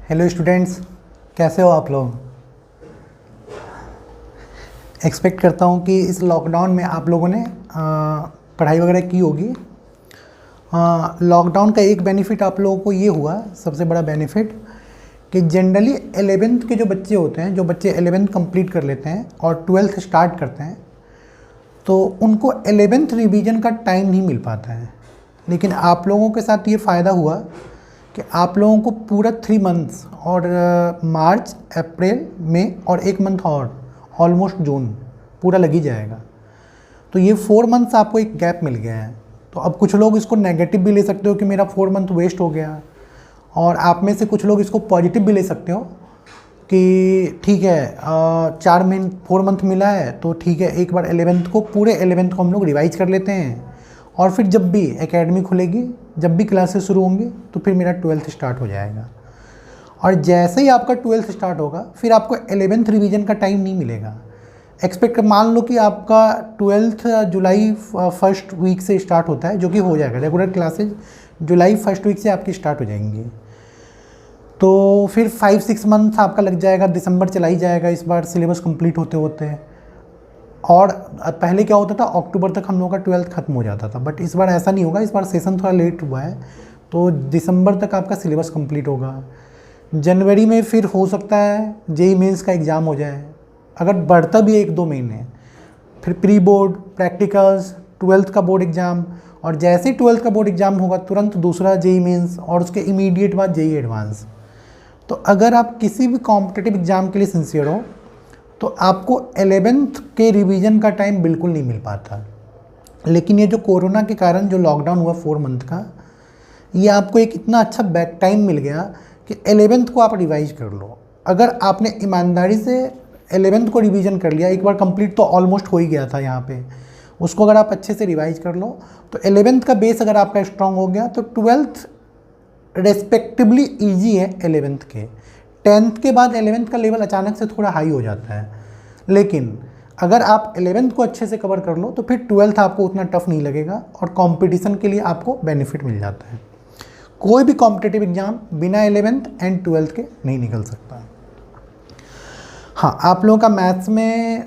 Hello students, कैसे हो आप लोग। एक्सपेक्ट करता हूँ कि इस लॉकडाउन में आप लोगों ने पढ़ाई वगैरह की होगी। लॉकडाउन का एक बेनिफिट आप लोगों को ये हुआ, सबसे बड़ा बेनिफिट, कि जनरली 11th के जो बच्चे होते हैं, जो बच्चे 11th कंप्लीट कर लेते हैं और 12th स्टार्ट करते हैं, तो उनको 11th रिवीजन का टाइम नहीं मिल पाता है। लेकिन आप लोगों के साथ ये फ़ायदा हुआ कि आप लोगों को पूरा 3 मंथ्स और मार्च, अप्रैल, मई और 1 मंथ और ऑलमोस्ट जून पूरा लग ही जाएगा। तो ये 4 मंथ्स आपको एक गैप मिल गया है। तो अब कुछ लोग इसको नेगेटिव भी ले सकते हो कि मेरा 4 मंथ वेस्ट हो गया, और आप में से कुछ लोग इसको पॉजिटिव भी ले सकते हो कि ठीक है, 4 मंथ मिला है तो ठीक है, एक बार 11th को, पूरे 11th को हम लोग रिवाइज कर लेते हैं, और फिर जब भी एकेडमी खुलेगी, जब भी क्लासेस शुरू होंगी, तो फिर मेरा 12th स्टार्ट हो जाएगा। और जैसे ही आपका 12th स्टार्ट होगा, फिर आपको 11th रिवीजन का टाइम नहीं मिलेगा। एक्सपेक्ट मान लो कि आपका 12th जुलाई 1st वीक से स्टार्ट होता है, जो कि हो जाएगा, रेगुलर क्लासेज जुलाई 1st वीक से आपकी स्टार्ट हो जाएंगी। तो फिर 5-6 मंथ आपका लग जाएगा, दिसंबर चला ही जाएगा इस बार सिलेबस कंप्लीट होते होते। और पहले क्या होता था, अक्टूबर तक हम लोगों का 12th खत्म हो जाता था, बट इस बार ऐसा नहीं होगा। इस बार सेशन थोड़ा लेट हुआ है, तो दिसंबर तक आपका सिलेबस कंप्लीट होगा। जनवरी में फिर हो सकता है जेईई मेंस का एग्ज़ाम हो जाए, अगर बढ़ता भी 1-2 महीने। फिर प्री बोर्ड, प्रैक्टिकल्स, 12th का बोर्ड एग्ज़ाम, और जैसे ही 12th का बोर्ड एग्ज़ाम होगा तुरंत दूसरा जेईई मेंस, और उसके इमीडिएट बाद जेईई एडवांस। तो अगर आप किसी भी कॉम्पिटिटिव एग्ज़ाम के लिए सिंसियर हो, तो आपको 11th के रिवीजन का टाइम बिल्कुल नहीं मिल पाता। लेकिन ये जो कोरोना के कारण जो लॉकडाउन हुआ 4 मंथ का, ये आपको एक इतना अच्छा बैक टाइम मिल गया कि 11th को आप रिवाइज कर लो। अगर आपने ईमानदारी से 11th को रिवीजन कर लिया, एक बार कंप्लीट तो ऑलमोस्ट हो ही गया था यहाँ पे, उसको अगर आप अच्छे से रिवाइज कर लो, तो 11th का बेस अगर आपका स्ट्रांग हो गया, तो 12th रेस्पेक्टिवली ईजी है 11th के। 10th के बाद 11th का लेवल अचानक से थोड़ा हाई हो जाता है, लेकिन अगर आप 11th को अच्छे से कवर कर लो, तो फिर 12th आपको उतना टफ नहीं लगेगा, और कंपटीशन के लिए आपको बेनिफिट मिल जाता है। कोई भी कॉम्पिटिटिव एग्जाम बिना 11th एंड 12th के नहीं निकल सकता। हाँ, आप लोगों का मैथ्स में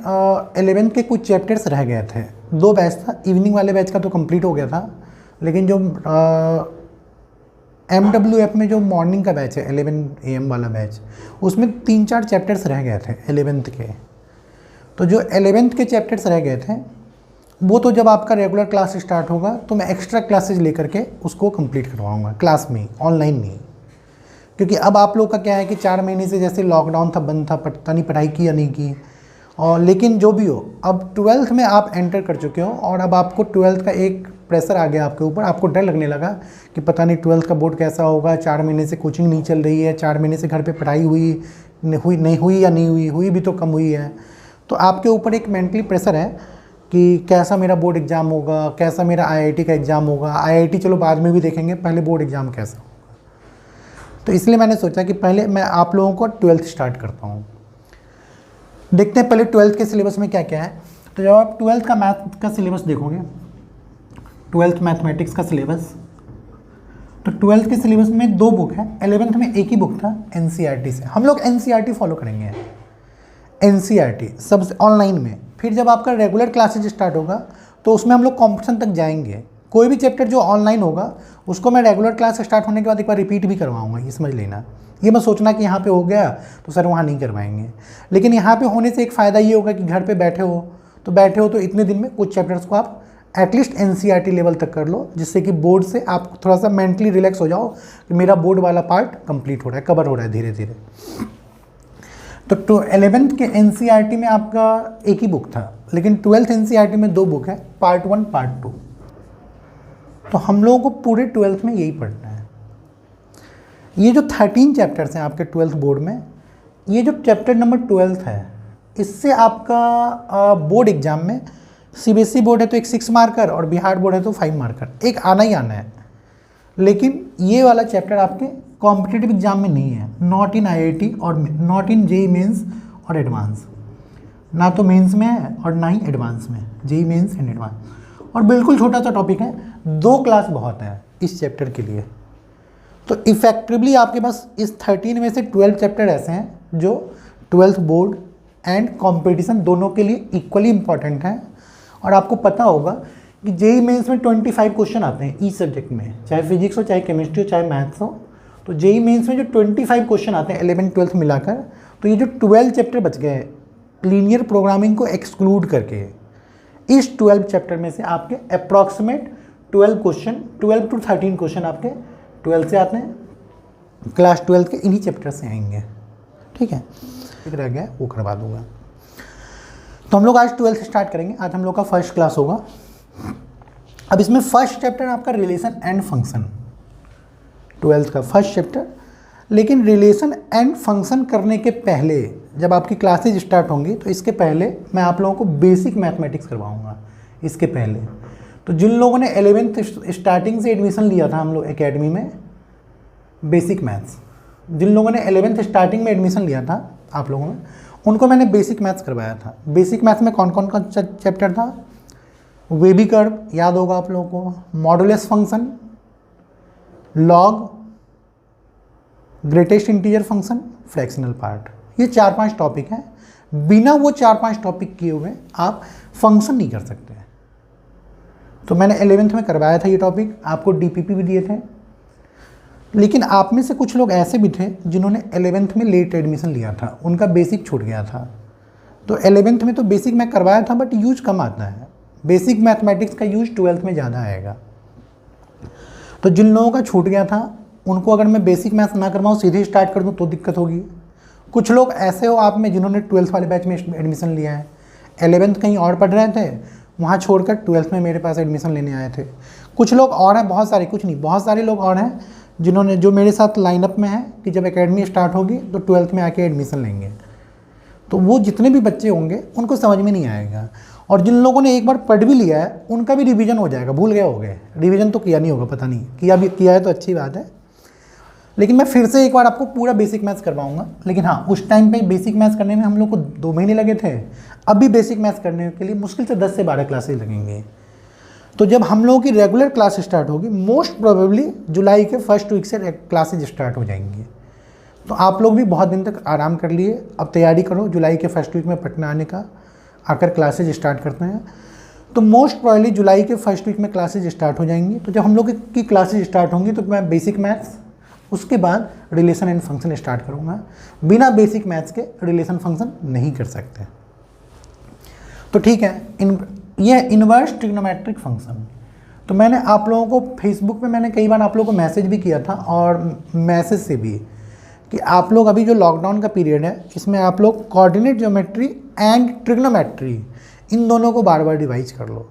11th के कुछ चैप्टर्स रह गए थे। 2 बैच था, इवनिंग वाले बैच का तो कंप्लीट हो गया था, लेकिन जो MWF में जो मॉर्निंग का बैच है 11 AM वाला बैच, उसमें 3-4 चैप्टर्स रह गए थे 11th के। तो जो 11th के चैप्टर्स रह गए थे, वो तो जब आपका रेगुलर क्लास स्टार्ट होगा, तो मैं एक्स्ट्रा क्लासेज लेकर के उसको कंप्लीट करवाऊंगा, क्लास में, ऑनलाइन नहीं। क्योंकि अब आप लोग का क्या है कि 4 महीने से जैसे लॉकडाउन था, बंद था, पता नहीं पढ़ाई की या नहीं की, और लेकिन जो भी हो, अब 12th में आप एंटर कर चुके हो, और अब आपको 12th का एक प्रेशर आ गया आपके ऊपर। आपको डर लगने लगा कि पता नहीं 12th का बोर्ड कैसा होगा, 4 महीने से कोचिंग नहीं चल रही है, 4 महीने से घर पे पढ़ाई नहीं हुई या नहीं हुई भी तो कम हुई है। तो आपके ऊपर एक मेंटली प्रेशर है कि कैसा मेरा बोर्ड एग्ज़ाम होगा, कैसा मेरा IIT का एग्ज़ाम होगा। IIT चलो बाद में भी देखेंगे, पहले बोर्ड एग्ज़ाम कैसा होगा। तो इसलिए मैंने सोचा कि पहले मैं आप लोगों को 12th स्टार्ट करता हूँ। देखते हैं पहले 12th के सिलेबस में क्या क्या है। तो जब आप 12th का मैथ का सिलेबस देखोगे, 12th मैथमेटिक्स का सिलेबस, तो 12th के सिलेबस में 2 बुक है। 11th में एक ही बुक था NCERT से। हम लोग NCERT फॉलो करेंगे, NCERT सबसे ऑनलाइन में। फिर जब आपका रेगुलर क्लासेज स्टार्ट होगा, तो उसमें हम लोग कॉम्पिटिशन तक जाएंगे। कोई भी चैप्टर जो ऑनलाइन होगा, उसको मैं रेगुलर क्लास स्टार्ट होने के बाद एक बार रिपीट भी करवाऊंगा, ये समझ लेना। ये मत सोचना कि यहाँ पे हो गया तो सर वहाँ नहीं करवाएंगे। लेकिन यहाँ पे होने से एक फ़ायदा ये होगा कि घर पे बैठे हो तो इतने दिन में कुछ चैप्टर्स को आप एटलीस्ट NCERT लेवल तक कर लो, जिससे कि बोर्ड से आप थोड़ा सा मेंटली रिलैक्स हो जाओ कि मेरा बोर्ड वाला पार्ट कंप्लीट हो रहा है, कवर हो रहा है धीरे धीरे। तो 11th के NCERT में आपका एक ही बुक था, लेकिन 12th NCERT में 2 बुक है, पार्ट 1 पार्ट 2। तो हम लोगों को पूरे 12th में यही पढ़ना है। ये जो 13 चैप्टर्स हैं आपके 12th बोर्ड में, ये जो चैप्टर नंबर 12th है, इससे आपका बोर्ड एग्जाम में, CBSE बोर्ड है तो एक 6 मार्कर, और बिहार बोर्ड है तो 5 मार्कर, एक आना ही आना है। लेकिन ये वाला चैप्टर आपके कॉम्पिटिटिव एग्जाम में नहीं है, नॉट इन IIT और नॉट इन जेईई मेंस और एडवांस। ना तो मेंस में है और ना ही एडवांस में, जेईई मेंस एंड एडवांस। और बिल्कुल छोटा सा टॉपिक है, 2 क्लास बहुत है इस चैप्टर के लिए। तो इफेक्टिवली आपके पास इस 13 में से 12 चैप्टर ऐसे हैं जो 12th बोर्ड एंड कंपटीशन दोनों के लिए इक्वली इंपॉर्टेंट हैं। और आपको पता होगा कि जेईई मेंस में 25 क्वेश्चन आते हैं ईच सब्जेक्ट में, चाहे फिजिक्स हो, चाहे केमिस्ट्री हो, चाहे मैथ्स हो। तो जेईई मेंस में जो 25 क्वेश्चन आते हैं 11 12th मिलाकर, तो ये जो 12 चैप्टर बच गए लीनियर प्रोग्रामिंग को एक्सक्लूड करके, इस 12 चैप्टर में से आपके अप्रॉक्सीमेट 12 क्वेश्चन 12 to 13 क्वेश्चन आपके 12 से आते हैं, क्लास 12 के इन्हीं चैप्टर से आएंगे। ठीक है, एक रह गया वो करवा दूंगा। तो हम लोग आज 12 से स्टार्ट करेंगे। आज हम लोग का फर्स्ट क्लास होगा। अब इसमें फर्स्ट चैप्टर आपका रिलेशन एंड फंक्शन, 12th का फर्स्ट चैप्टर। लेकिन रिलेशन एंड फंक्शन करने के पहले, जब आपकी क्लासेज स्टार्ट होंगी तो इसके पहले मैं आप लोगों को बेसिक मैथमेटिक्स करवाऊंगा। इसके पहले तो जिन लोगों ने 11th स्टार्टिंग से एडमिशन लिया था हम लोग एकेडमी में बेसिक मैथ्स, जिन लोगों ने 11th स्टार्टिंग में एडमिशन लिया था आप लोगों ने, उनको मैंने बेसिक मैथ्स करवाया था। बेसिक मैथ्स में कौन कौन का चैप्टर था? वेबी कर्व याद होगा आप लोगों को, modulus function, log, greatest integer function, fractional part. ये 4-5 टॉपिक हैं। बिना वो 4-5 टॉपिक किए हुए आप फंक्शन नहीं कर सकते। तो मैंने 11th में करवाया था ये टॉपिक, आपको डीपीपी भी दिए थे। लेकिन आप में से कुछ लोग ऐसे भी थे जिन्होंने 11th में लेट एडमिशन लिया था, उनका बेसिक छूट गया था। तो 11th में तो बेसिक मैं करवाया था बट यूज कम आता है। बेसिक मैथमेटिक्स का यूज 12th में ज़्यादा आएगा। तो जिन लोगों का छूट गया था उनको अगर मैं बेसिक मैथ्स ना करवाऊँ, सीधे स्टार्ट कर दूँ तो दिक्कत होगी। कुछ लोग ऐसे हो आप में जिन्होंने 12th वाले बैच में एडमिशन लिया है, 11th कहीं और पढ़ रहे थे, वहाँ छोड़कर 12th में मेरे पास एडमिशन लेने आए थे। कुछ लोग और हैं, बहुत सारे, कुछ नहीं, बहुत सारे लोग और हैं जिन्होंने, जो मेरे साथ लाइनअप में है कि जब एकेडमी स्टार्ट होगी तो 12th में आके एडमिशन लेंगे। तो वो जितने भी बच्चे होंगे उनको समझ में नहीं आएगा। और जिन लोगों ने एक बार पढ़ भी लिया है उनका भी रिवीजन हो जाएगा, भूल गए होंगे, रिवीजन तो किया नहीं होगा, पता नहीं किया भी, किया है तो अच्छी बात है। लेकिन मैं फिर से एक बार आपको पूरा बेसिक मैथ्स करवाऊंगा। लेकिन हाँ, उस टाइम पे बेसिक मैथ्स करने में हम लोग को 2 महीने लगे थे। अब भी बेसिक मैथ्स करने के लिए मुश्किल से 10 से 12 क्लासेज लगेंगे। तो जब हम लोगों की रेगुलर क्लास स्टार्ट होगी, मोस्ट प्रोबेबली जुलाई के फर्स्ट वीक से क्लासेज स्टार्ट हो जाएंगी। तो आप लोग भी बहुत दिन तक आराम कर लिए, अब तैयारी करो जुलाई के फर्स्ट वीक में पटना आने का, आकर क्लासेज स्टार्ट करते हैं। तो मोस्ट प्रोबेबली जुलाई के फर्स्ट वीक में क्लासेज स्टार्ट हो जाएंगी। तो जब हम लोग की क्लासेज स्टार्ट होंगी तो मैं बेसिक मैथ्स, उसके बाद रिलेशन एंड फंक्शन स्टार्ट करूँगा। बिना बेसिक मैथ्स के रिलेशन फंक्शन नहीं कर सकते। तो ठीक है, ये इन्वर्स ट्रिग्नोमेट्रिक फंक्शन। तो मैंने आप लोगों को फेसबुक पे मैंने कई बार आप लोगों को मैसेज भी किया था और मैसेज से भी कि आप लोग अभी जो लॉकडाउन का पीरियड है इसमें आप लोग कोऑर्डिनेट ज्योमेट्री एंड ट्रिग्नोमेट्री इन दोनों को बार बार रिवाइज कर लो।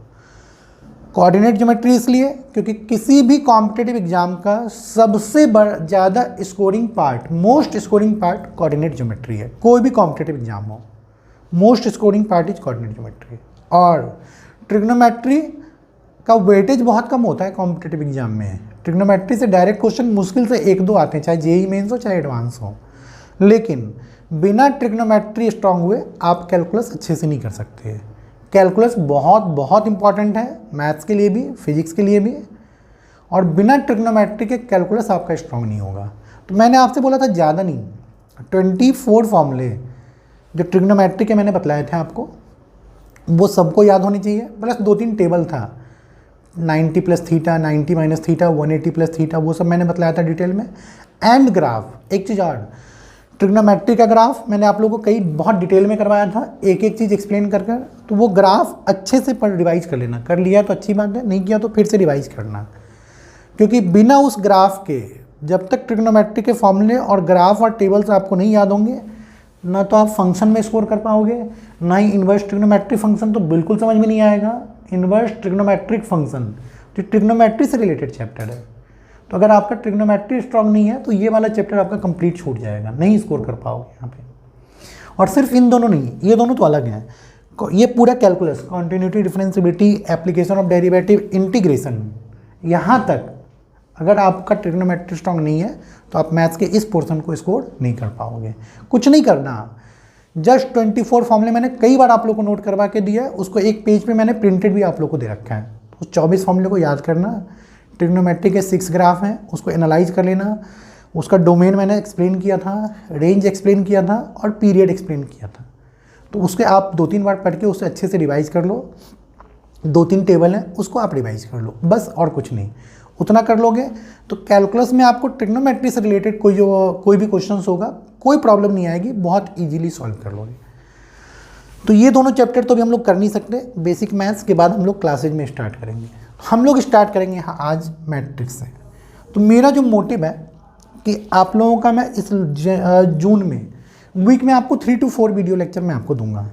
कोऑर्डिनेट ज्योमेट्री इसलिए क्योंकि किसी भी कॉम्पिटिटिव एग्जाम का सबसे ज़्यादा scoring part, most scoring part coordinate geometry है। कोई भी कॉम्पिटिटिव एग्जाम हो, most scoring part is coordinate geometry. और ट्रिग्नोमेट्री का वेटेज बहुत कम होता है कॉम्पिटिटिव एग्जाम में। ट्रिग्नोमेट्री से डायरेक्ट क्वेश्चन मुश्किल से 1-2 आते हैं, चाहे जेईई मेंस हो चाहे एडवांस हो। लेकिन बिना ट्रिग्नोमेट्री स्ट्रांग हुए आप कैलकुलस अच्छे से नहीं कर सकते। कैलकुलस बहुत बहुत इंपॉर्टेंट है, मैथ्स के लिए भी, फिजिक्स के लिए भी। और बिना ट्रिग्नोमेट्री के कैलकुलस आपका स्ट्रांग नहीं होगा। तो मैंने आपसे बोला था ज़्यादा नहीं, 24 फॉर्मूले जो ट्रिग्नोमेट्री के मैंने बतलाए थे आपको, वो सबको याद होनी चाहिए। प्लस 2-3 टेबल था, 90 + थीटा, 90 - थीटा, 180 + थीटा, वो सब मैंने बतलाया था डिटेल में। एंड ग्राफ, एक चीज़ और, ट्रिग्नोमेट्री का ग्राफ मैंने आप लोगों को कई बहुत डिटेल में करवाया था, एक एक चीज़ एक्सप्लेन कर। तो वो ग्राफ अच्छे से रिवाइज कर लेना। कर लिया तो अच्छी बात है, नहीं किया तो फिर से रिवाइज करना। क्योंकि बिना उस ग्राफ के, जब तक ट्रिग्नोमेट्री के फॉर्मूले और ग्राफ और टेबल्स आपको नहीं याद होंगे, ना तो आप फंक्शन में स्कोर कर पाओगे, ना ही इन्वर्स ट्रिग्नोमेट्रिक फंक्शन तो बिल्कुल समझ में नहीं आएगा। इन्वर्स ट्रिग्नोमेट्रिक फंक्शन जो ट्रिग्नोमेट्री से रिलेटेड चैप्टर है, तो अगर आपका ट्रिग्नोमेट्री स्ट्रांग नहीं है तो ये वाला चैप्टर आपका कंप्लीट छूट जाएगा, नहीं स्कोर कर पाओगे यहाँ पे। और सिर्फ इन दोनों नहीं, ये दोनों तो अलग हैं, ये पूरा calculus, continuity, differentiability, application of derivative, integration, यहाँ तक अगर आपका ट्रिग्नोमेट्री स्ट्रांग नहीं है तो आप मैथ्स के इस पोर्शन को स्कोर नहीं कर पाओगे। कुछ नहीं करना, जस्ट 24 फॉर्मूले मैंने कई बार आप लोग को नोट करवा के दिया है, उसको एक पेज पे मैंने प्रिंटेड भी आप लोग को दे रखा है। उस 24 फॉर्मूले को याद करना, ट्रिग्नोमेट्री के 6 ग्राफ हैं, उसको एनालाइज कर लेना, उसका डोमेन मैंने एक्सप्लेन किया था, रेंज एक्सप्लेन किया था और पीरियड एक्सप्लेन किया था। तो उसके आप 2-3 बार पढ़ के उसे अच्छे से रिवाइज कर लो। 2-3 टेबल हैं उसको आप रिवाइज कर लो, बस और कुछ नहीं। उतना कर लोगे तो कैलकुलस में आपको ट्रिग्नोमेट्री से रिलेटेड कोई भी क्वेश्चन होगा, कोई प्रॉब्लम नहीं आएगी, बहुत ईजिली सॉल्व कर लोगे। तो ये दोनों चैप्टर तो अभी हम लोग कर नहीं सकते, बेसिक मैथ्स के बाद हम लोग क्लासेज में स्टार्ट करेंगे। हम लोग स्टार्ट करेंगे आज मैट्रिक्स से। तो मेरा जो मोटिव है कि आप लोगों का मैं इस जून में वीक में आपको 3 to 4 वीडियो लेक्चर मैं आपको दूंगा।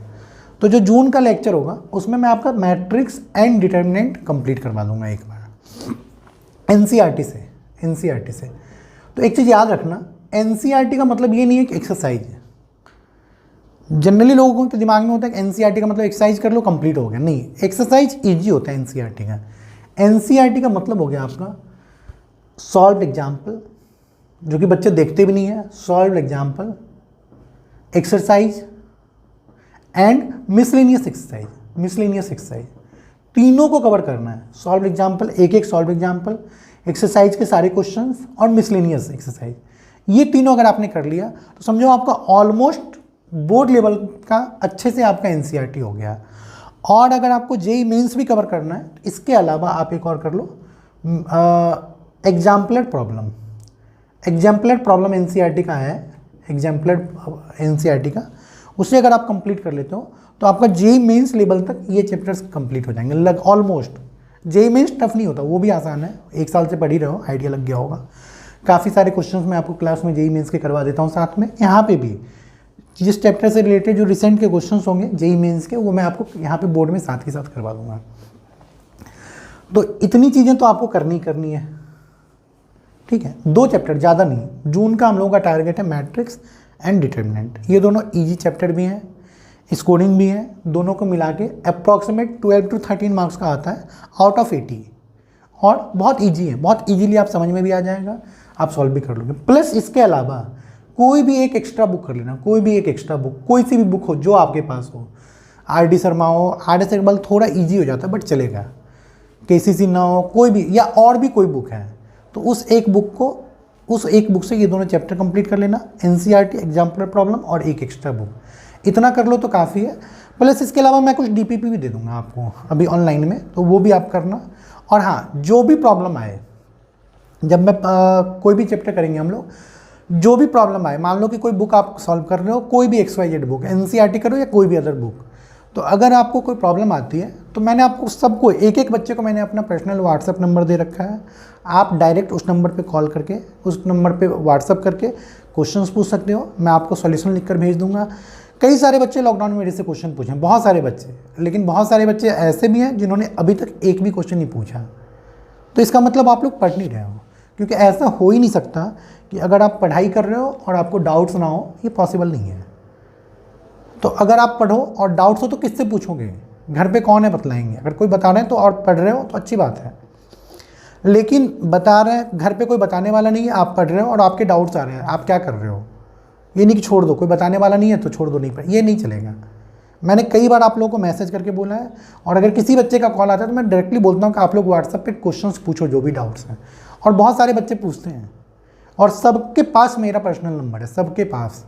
तो जो जून का लेक्चर होगा उसमें मैं आपका मैट्रिक्स एंड डिटर्मिनेंट कंप्लीट करवा दूंगा एक बार एनसीईआरटी से। तो एक चीज़ याद रखना, एनसीईआरटी का मतलब ये नहीं है कि एक्सरसाइज है। जनरली लोगों के दिमाग में होता है कि एनसीईआरटी का मतलब एक्सरसाइज कर लो कंप्लीट हो गया, नहीं, एक्सरसाइज ईजी होता है एनसीईआरटी का। एनसीईआरटी का मतलब हो गया आपका सॉल्व एग्जाम्पल, जो कि बच्चे देखते भी नहीं है, solve example, exercise and miscellaneous exercise, तीनों को कवर करना है। सॉल्व एग्जाम्पल, एक सॉल्व एग्जाम्पल, एक्सरसाइज के सारे क्वेश्चंस और मिसलेनियस एक्सरसाइज, ये तीनों अगर आपने कर लिया तो समझो आपका ऑलमोस्ट बोर्ड लेवल का अच्छे से आपका एनसीईआरटी हो गया। और अगर आपको जेईई मेंस भी कवर करना है तो इसके अलावा आप एक और कर लो, एग्जाम्पलर प्रॉब्लम एनसीईआरटी का है, एनसीईआरटी का, उसे अगर आप कंप्लीट कर लेते हो तो आपका जेईई मेंस लेवल तक ये चैप्टर्स कंप्लीट हो जाएंगे। ऑलमोस्ट जेईई मेंस टफ नहीं होता, वो भी आसान है, 1 साल से पढ़ ही रहे हो, आइडिया लग गया होगा। काफ़ी सारे क्वेश्चंस मैं आपको क्लास में जेईई मेंस के करवा देता हूँ साथ में। यहाँ पे भी जिस चैप्टर से रिलेटेड जो रिसेंट के क्वेश्चंस होंगे जेईई मेंस के, वो मैं आपको यहाँ पे बोर्ड में साथ ही साथ करवा दूंगा। तो इतनी चीज़ें तो आपको करनी है, ठीक है। 2 चैप्टर, ज़्यादा नहीं। जून का हम लोगों का टारगेट है मैट्रिक्स एंड डिटर्मिनेंट। ये दोनों इजी चैप्टर भी हैं, स्कोरिंग भी है, दोनों को मिला के अप्रॉक्सीमेट 12 to 13 मार्क्स का आता है आउट ऑफ 80, और बहुत ईजी है, बहुत ईजीली आप समझ में भी आ जाएगा, आप सॉल्व भी कर लोगे। प्लस इसके अलावा कोई भी एक एक्स्ट्रा बुक कर लेना, कोई भी एक एक्स्ट्रा बुक, कोई सी भी बुक हो जो आपके पास हो, आर.डी. शर्मा हो, आर.एस. अग्रवाल थोड़ा ईजी हो जाता है बट चलेगा, केसीसी ना हो, कोई भी, या और भी कोई बुक है तो उस एक बुक से ये दोनों चैप्टर कंप्लीट कर लेना, एनसीईआरटी, एग्जाम्पलर प्रॉब्लम और एक एक्स्ट्रा बुक, इतना कर लो तो काफ़ी है। प्लस इसके अलावा मैं कुछ डीपीपी भी दे दूंगा आपको अभी ऑनलाइन में, तो वो भी आप करना। और हाँ, जो भी प्रॉब्लम आए, जब मैं कोई भी चैप्टर करेंगे हम लोग, जो भी प्रॉब्लम आए, मान लो कि कोई बुक आप सॉल्व कर रहे हो, कोई भी XYZ बुक, एनसीईआरटी करो या कोई भी अदर बुक, तो अगर आपको कोई प्रॉब्लम आती है तो मैंने आपको सबको, एक बच्चे को मैंने अपना पर्सनल व्हाट्सएप नंबर दे रखा है, आप डायरेक्ट उस नंबर पे कॉल करके, उस नंबर पे व्हाट्सएप करके क्वेश्चंस पूछ सकते हो, मैं आपको सॉल्यूशन लिख कर भेज दूंगा। कई सारे बच्चे लॉकडाउन में मेरे से क्वेश्चन पूछे, बहुत सारे बच्चे, लेकिन बहुत सारे बच्चे ऐसे भी हैं जिन्होंने अभी तक एक भी क्वेश्चन नहीं पूछा। तो इसका मतलब आप लोग पढ़ नहीं रहे हो, क्योंकि ऐसा हो ही नहीं सकता कि अगर आप पढ़ाई कर रहे हो और आपको डाउट्स ना हो, ये पॉसिबल नहीं है। तो अगर आप पढ़ो और डाउट्स हो तो किससे पूछोगे? घर पे कौन है बतलाएंगे? अगर कोई बता रहे हैं तो और पढ़ रहे हो तो अच्छी बात है, लेकिन बता रहे हैं, घर पे कोई बताने वाला नहीं है, आप पढ़ रहे हो और आपके डाउट्स आ रहे हैं, आप क्या कर रहे हो? ये नहीं कि छोड़ दो, कोई बताने वाला नहीं है तो छोड़ दो, नहीं पढ़, ये नहीं चलेगा। मैंने कई बार आप लोगों को मैसेज करके बोला है, और अगर किसी बच्चे का कॉल आता है तो मैं डायरेक्टली बोलता हूँ कि आप लोग व्हाट्सएप पे क्वेश्चंस पूछो जो भी डाउट्स हैं, और बहुत सारे बच्चे पूछते हैं, और सबके पास मेरा पर्सनल नंबर है, सबके पास।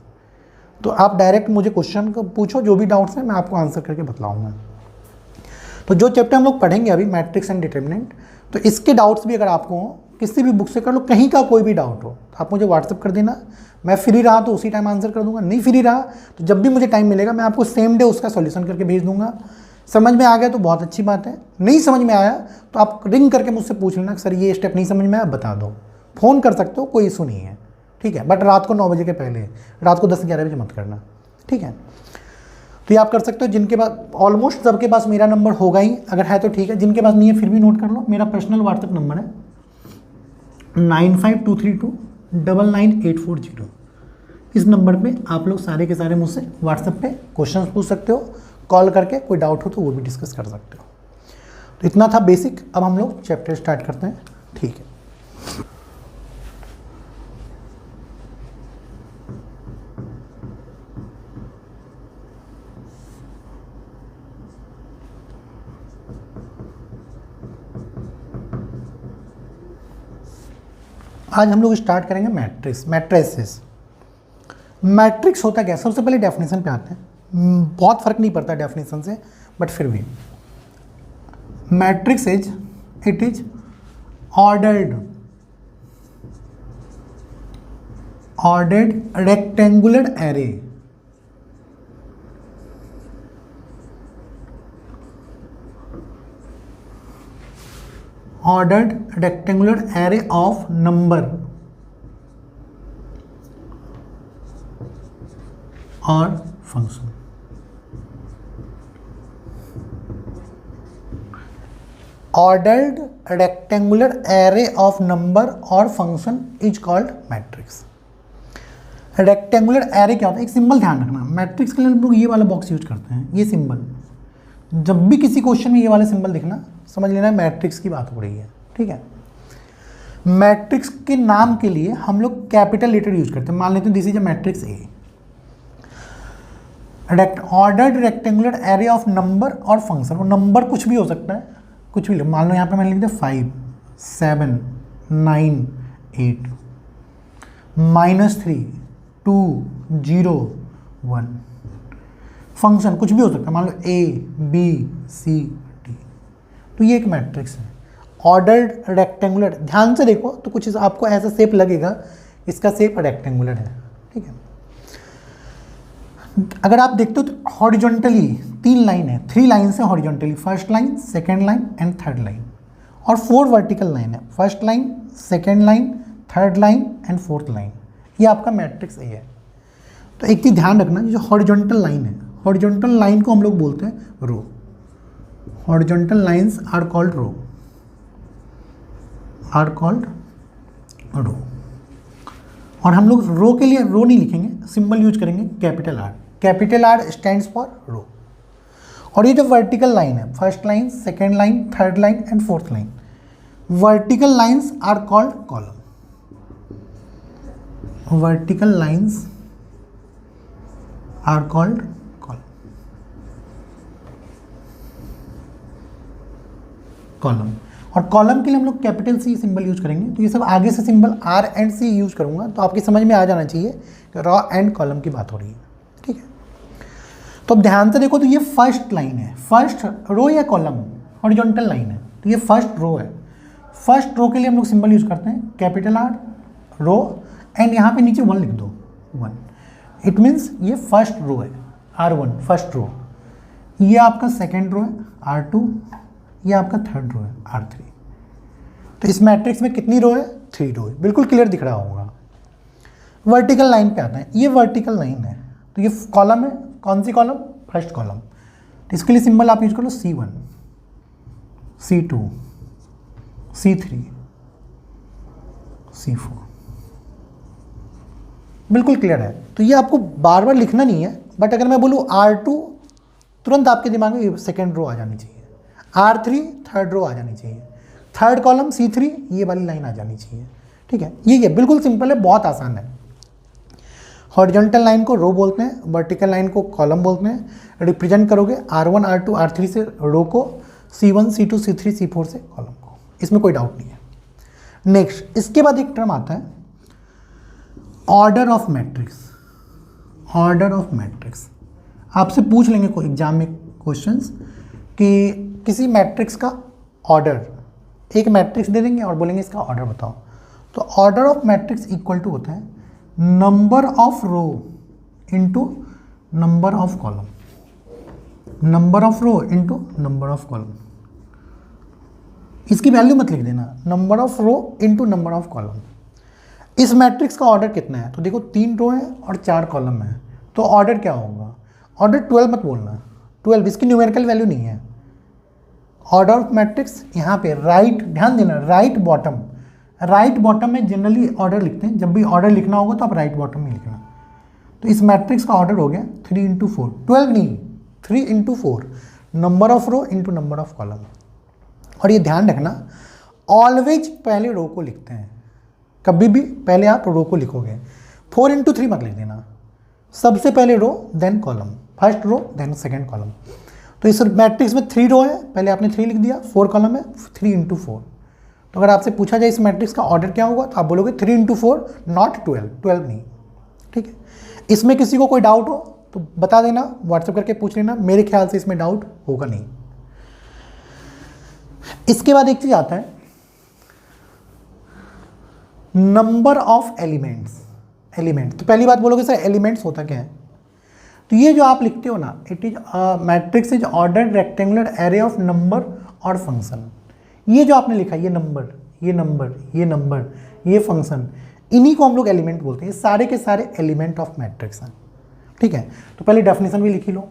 तो आप डायरेक्ट मुझे क्वेश्चन को पूछो, जो भी डाउट्स हैं मैं आपको आंसर करके बतलाऊँगा। तो जो चैप्टर हम लोग पढ़ेंगे अभी, मैट्रिक्स एंड डिटर्मिनेंट, तो इसके डाउट्स भी अगर आपको हो, किसी भी बुक से कर लो, कहीं का कोई भी डाउट हो तो आप मुझे व्हाट्सअप कर देना। मैं फ्री रहा तो उसी टाइम आंसर कर दूंगा, नहीं फ्री रहा तो जब भी मुझे टाइम मिलेगा मैं आपको सेम डे उसका सॉल्यूशन करके भेज दूंगा। समझ में आ गया तो बहुत अच्छी बात है, नहीं समझ में आया तो आप रिंग करके मुझसे पूछ लेना, सर ये स्टेप नहीं समझ में आया बता दो। फ़ोन कर सकते हो, कोई इशू नहीं है, ठीक है, बट रात को 9 बजे के पहले, रात को 10-11 बजे मत करना, ठीक है। तो ये आप कर सकते हो। जिनके पास, ऑलमोस्ट सबके पास मेरा नंबर होगा ही, अगर है तो ठीक है, जिनके पास नहीं है फिर भी नोट कर लो। मेरा पर्सनल व्हाट्सएप नंबर है 9523299840। इस नंबर पे आप लोग सारे के सारे मुझसे व्हाट्सएप पे क्वेश्चंस पूछ सकते हो, कॉल करके कोई डाउट हो तो वो भी डिस्कस कर सकते हो। तो इतना था बेसिक। अब हम लोग चैप्टर स्टार्ट करते हैं, ठीक है। आज हम लोग स्टार्ट करेंगे मैट्रिसेस। मैट्रिक्स होता क्या है, सबसे पहले डेफिनेशन पे आते हैं। बहुत फर्क नहीं पड़ता डेफिनेशन से, बट फिर भी matrix it is ordered rectangular array of number or function। ordered rectangular array of number or function is called matrix। Rectangular array क्या होता है, एक सिंबल ध्यान रखना, मैट्रिक्स के लिए हम लोग ये वाला बॉक्स यूज करते हैं, ये सिंबल। जब भी किसी क्वेश्चन में ये वाला सिंबल दिखना, समझ लेना मैट्रिक्स की बात हो रही है, ठीक है। मैट्रिक्स के नाम के लिए हम लोग कैपिटल लेटर यूज करते हैं। मान लेते हैं this is a matrix A. Ordered rectangular array of number और फंक्शन, वो नंबर कुछ भी हो सकता है, कुछ भी। मान लो यहाँ पे मैंने लिख दिया 5 7 9 8 -3 2 0 1। फंक्शन कुछ भी हो सकता है, मान लो ए बी सी डी, तो ये एक मैट्रिक्स है। ऑर्डर्ड रेक्टेंगुलर, ध्यान से देखो तो कुछ आपको ऐसा शेप लगेगा, इसका शेप रेक्टेंगुलर है, ठीक है। अगर आप देखते हो तो हॉरिजॉन्टली 3 लाइन है, 3 लाइन है horizontally, first line, second line and third line, और 4 वर्टिकल लाइन है, first line, second line, third line and fourth line. ये आपका मैट्रिक्स ए है। तो एक चीज़ ध्यान रखना, जो हॉरिजॉन्टल लाइन है, हॉरिजॉन्टल लाइन को हम लोग बोलते हैं row. Horizontal lines are called row, और हम लोग रो के लिए रो नहीं लिखेंगे, सिंबल यूज करेंगे capital R. Capital R stands for row. और ये जो वर्टिकल लाइन है, first line, second line, third line and fourth line, vertical lines are called column. Vertical lines are called column. और column के लिए हम लोग कैपिटल सी सिंबल यूज करेंगे। तो ये सब आगे से symbol R and C use करूंगा, तो आपकी समझ में आ जाना चाहिए कि रॉ एंड कॉलम की बात हो रही है, ठीक है। तो अब ध्यान से देखो, तो ये फर्स्ट लाइन है, फर्स्ट रो या कॉलम, हॉरिजॉन्टल लाइन है, तो ये फर्स्ट रो है। फर्स्ट रो के लिए हम लोग सिंबल यूज करते हैं कैपिटल आर, रो, एंड यहाँ पे नीचे 1 लिख दो, 1। इट मीन्स ये फर्स्ट रो है, R1 फर्स्ट रो। ये आपका सेकेंड रो है, R2। ये आपका थर्ड रो है, R3। तो इस मैट्रिक्स में कितनी रो है, 3 रो है। बिल्कुल क्लियर दिख रहा होगा। वर्टिकल लाइन पे आता है, ये वर्टिकल लाइन है, तो ये कॉलम है। कौन सी कॉलम, फर्स्ट कॉलम। तो इसके लिए सिंबल आप यूज करो C1 C2 C3 C4। बिल्कुल क्लियर है। तो ये आपको बार बार लिखना नहीं है, बट अगर मैं बोलूँ R2, तुरंत आपके दिमाग में सेकेंड रो आ जानी चाहिए, R3 थर्ड रो आ जानी चाहिए, थर्ड कॉलम C3 ये वाली लाइन आ जानी चाहिए, ठीक है। ये बिल्कुल सिंपल है, बहुत आसान है। हॉरिजॉन्टल लाइन को रो बोलते हैं, वर्टिकल लाइन को कॉलम बोलते हैं। रिप्रेजेंट करोगे R1 R2 R3 से रो को, C1 C2 C3 C4 से कॉलम को, इसमें कोई डाउट नहीं है। नेक्स्ट, इसके बाद एक टर्म आता है order of matrix. Order of matrix आपसे पूछ लेंगे कोई एग्जाम में क्वेश्चंस कि किसी मैट्रिक्स का ऑर्डर, एक मैट्रिक्स दे देंगे और बोलेंगे इसका ऑर्डर बताओ। तो order of matrix equal to होता है number of row into number of column, number of row into number of column. इसकी वैल्यू मत लिख देना, number of row into number of column. इस मैट्रिक्स का ऑर्डर कितना है, तो देखो 3 रो है और 4 कॉलम है, तो ऑर्डर क्या होगा, ऑर्डर 12 मत बोलना, 12 इसकी न्यूमेरिकल वैल्यू नहीं है। ऑर्डर ऑफ मैट्रिक्स यहाँ पे राइट, ध्यान देना, राइट बॉटम। राइट बॉटम में जनरली ऑर्डर लिखते हैं, जब भी ऑर्डर लिखना होगा तो आप राइट बॉटम में लिखना। तो इस मैट्रिक्स का ऑर्डर हो गया 3 × 4, 12 नहीं, 3 × 4, number of row into number of column. और ये ध्यान रखना, ऑलवेज पहले रो को लिखते हैं, कभी भी पहले आप रो को लिखोगे, 4 × 3 मत लिख देना, सबसे पहले row then column, first row then second column. तो इस मैट्रिक्स में 3 रो है, पहले आपने 3 लिख दिया, 4 कॉलम है, 3 × 4, तो अगर आपसे पूछा जाए इस मैट्रिक्स का ऑर्डर क्या होगा, तो आप बोलोगे 3 × 4 नॉट 12, 12 नहीं, ठीक है। इसमें किसी को कोई डाउट हो तो बता देना, व्हाट्सएप करके पूछ लेना, मेरे ख्याल से इसमें डाउट होगा नहीं। इसके बाद एक चीज आता है नंबर ऑफ एलिमेंट्स। तो पहली बात बोलोगे सर एलिमेंट्स होता क्या है, तो ये जो आप लिखते हो ना, it is matrix is ordered rectangular array of number और फंक्शन। ये जो आपने लिखा ये नंबर, ये नंबर, ये नंबर, ये फंक्शन, इन्हीं को हम लोग एलिमेंट बोलते हैं। ये सारे के सारे एलिमेंट ऑफ मैट्रिक्स हैं, ठीक है। तो पहले डेफिनेशन भी लिखी लो,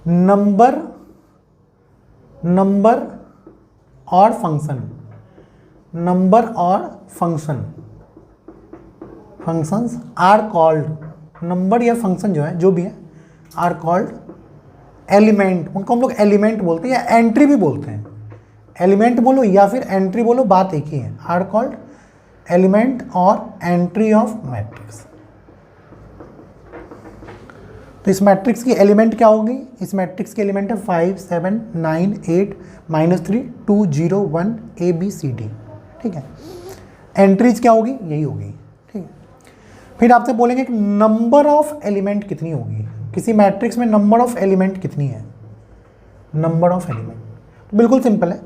नंबर और फंक्शन, नंबर और फंक्शंस आर कॉल्ड, नंबर या फंक्शन जो है, जो भी है, आर कॉल्ड एलिमेंट। उनको हम लोग एलिमेंट बोलते हैं या एंट्री भी बोलते हैं। एलिमेंट बोलो या फिर एंट्री बोलो, बात एक ही है। आर कॉल्ड एलिमेंट और एंट्री ऑफ मैट्रिक्स। तो इस मैट्रिक्स की एलिमेंट क्या होगी, इस मैट्रिक्स की एलिमेंट है 5 7 9 8 -3 2 0 1 A B C D, ठीक है। एंट्रीज क्या होगी, यही होगी, ठीक है। फिर आपसे बोलेंगे कि नंबर ऑफ एलिमेंट कितनी होगी, किसी मैट्रिक्स में नंबर ऑफ एलिमेंट कितनी है। नंबर ऑफ एलिमेंट तो बिल्कुल सिंपल है,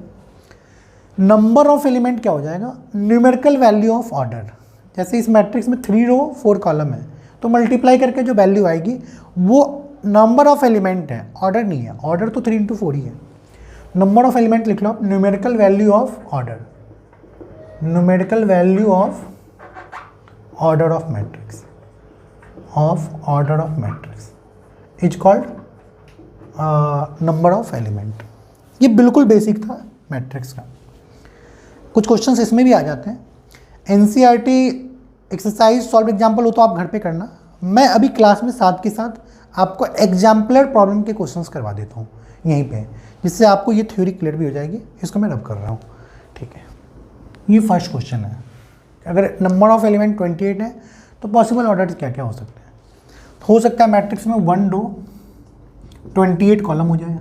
नंबर ऑफ एलिमेंट क्या हो जाएगा, न्यूमेरिकल वैल्यू ऑफ ऑर्डर। जैसे इस मैट्रिक्स में 3 रो 4 कॉलम है, तो मल्टीप्लाई करके जो वैल्यू आएगी वो नंबर ऑफ एलिमेंट है, ऑर्डर नहीं है। ऑर्डर तो 3 × 4 ही है। नंबर ऑफ एलिमेंट लिख लो, numerical value of order, numerical value of order of matrix, is called number of element. ये बिल्कुल बेसिक था मैट्रिक्स का। कुछ क्वेश्चंस इसमें भी आ जाते हैं। एनसीईआरटी एक्सरसाइज सॉल्व एग्जाम्पल हो तो आप घर पे करना, मैं अभी क्लास में साथ के साथ आपको एग्जाम्पलर प्रॉब्लम के क्वेश्चंस करवा देता हूँ यहीं पे, जिससे आपको ये थ्योरी क्लियर भी हो जाएगी। इसको मैं रब कर रहा हूँ, ठीक है। ये फर्स्ट क्वेश्चन है, अगर नंबर ऑफ एलिमेंट 28 है तो पॉसिबल ऑर्डर क्या क्या हो सकते हैं। हो सकता है मैट्रिक्स में 1 रो 28 कॉलम हो जाए,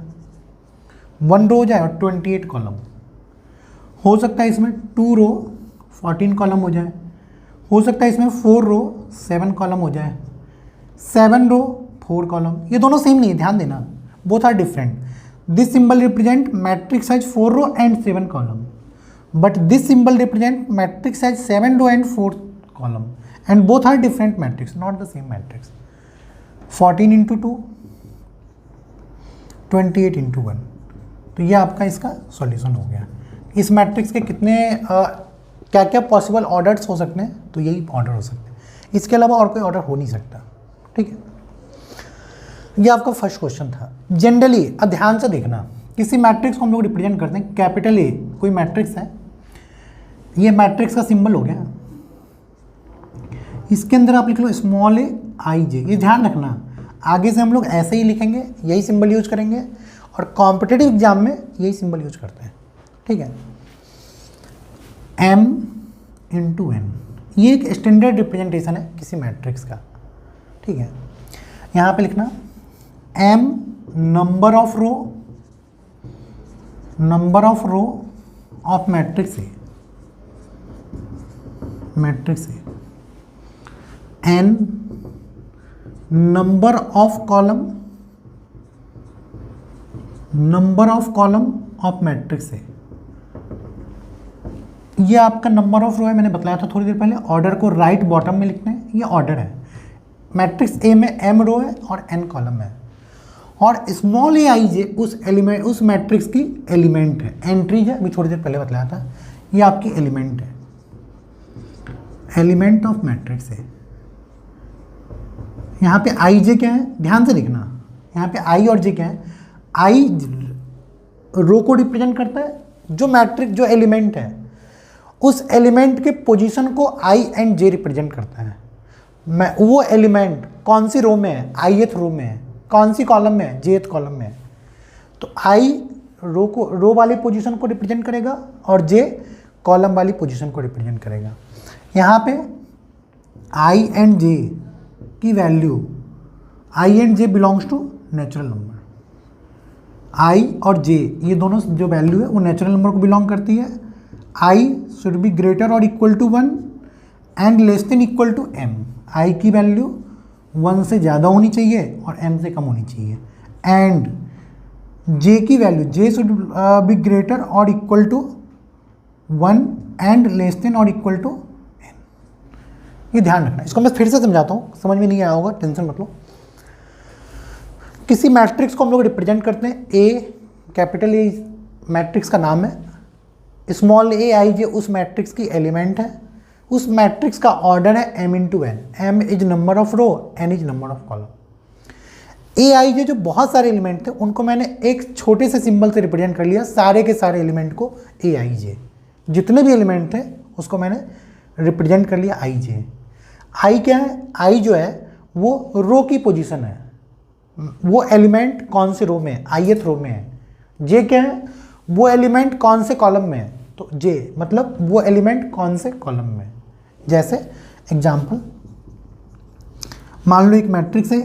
1 रो हो जाए और 28 कॉलम। हो सकता है इसमें 2 रो 14 कॉलम हो जाए। हो सकता है इसमें 4 रो 7 कॉलम हो जाए, 7 रो 4 कॉलम। ये दोनों सेम नहीं है, ध्यान देना, both are different. This symbol represent matrix size 4 row and 7 column, but this symbol represent matrix size 7 row and 4 column, and both are different matrix, not the same matrix. 14 × 2 28 × 1, तो ये आपका इसका सॉल्यूशन हो गया। इस मैट्रिक्स के कितने क्या क्या पॉसिबल ऑर्डर्स हो सकते हैं, तो यही ऑर्डर हो सकते हैं, इसके अलावा और कोई ऑर्डर हो नहीं सकता, ठीक है। ये आपका फर्स्ट क्वेश्चन था। जनरली अब ध्यान से देखना, किसी मैट्रिक्स को हम लोग रिप्रेजेंट करते हैं, कैपिटल ए कोई मैट्रिक्स है, ये मैट्रिक्स का सिंबल हो गया। इसके अंदर आप लिख लो स्मॉल a I j। ये ध्यान रखना, आगे से हम लोग ऐसे ही लिखेंगे, यही सिंबल यूज करेंगे, और कॉम्पिटिटिव एग्जाम में यही सिंबल यूज करते हैं, ठीक है। m × n, ये एक स्टैंडर्ड रिप्रेजेंटेशन है किसी मैट्रिक्स का, ठीक है। यहाँ पे लिखना m number of row of matrix A, n number of column of matrix A. ये आपका नंबर ऑफ रो है, मैंने बताया था थोड़ी देर पहले। ऑर्डर को राइट बॉटम में लिखना है, ये ऑर्डर है। मैट्रिक्स ए में m रो है और n कॉलम है, और स्मॉल a I j उस मैट्रिक्स की एलिमेंट है, एंट्रीज है, अभी थोड़ी देर पहले बताया था। ये आपकी एलिमेंट है, एलिमेंट ऑफ मैट्रिक्स है। यहाँ पे I j क्या है, ध्यान से देखना, यहाँ पे I और j क्या है। I रो को रिप्रेजेंट करता है, जो मैट्रिक्स जो एलिमेंट है उस एलिमेंट के पोजीशन को I एंड j रिप्रेजेंट करता है। वो एलिमेंट कौन सी रो में है, ith रो में है, कौन सी कॉलम में है, jth कॉलम में है। तो I रो वाली पोजीशन को रिप्रेजेंट करेगा और j कॉलम वाली पोजीशन को रिप्रेजेंट करेगा। यहाँ पे I एंड j की वैल्यू, I and j belongs to natural number. I और जे ये दोनों जो वैल्यू है वो नेचुरल नंबर को बिलोंग करती है। आई शुड बी ग्रेटर और equal to 1 and less than equal to M. I की वैल्यू 1 से ज़्यादा होनी चाहिए और m से कम होनी चाहिए। एंड j की वैल्यू j शुड बी ग्रेटर और equal to 1 and less than और इक्वल टू n। ये ध्यान रखना। इसको मैं फिर से समझाता हूँ, समझ में नहीं आया होगा, टेंशन मत लो। किसी मैट्रिक्स को हम लोग रिप्रेजेंट करते हैं, ए कैपिटल ए मैट्रिक्स का नाम है, स्मॉल ए आई जे उस मैट्रिक्स की एलिमेंट है, उस मैट्रिक्स का ऑर्डर है m into N. m is number of row, n is number of column. A I J जो बहुत सारे एलिमेंट थे उनको मैंने एक छोटे से सिंबल से रिप्रेजेंट कर लिया, सारे के सारे एलिमेंट को ए आई जे, जितने भी एलिमेंट थे उसको मैंने रिप्रेजेंट कर लिया आई जे। आई क्या है? आई जो है वो रो की पोजीशन है, वो एलिमेंट कौन से रो में है, ith रो में है। जे क्या है? वो एलिमेंट कौन से कॉलम में है, तो जे मतलब वो एलिमेंट कौन से कॉलम में है। जैसे एग्जांपल मान लो एक मैट्रिक्स है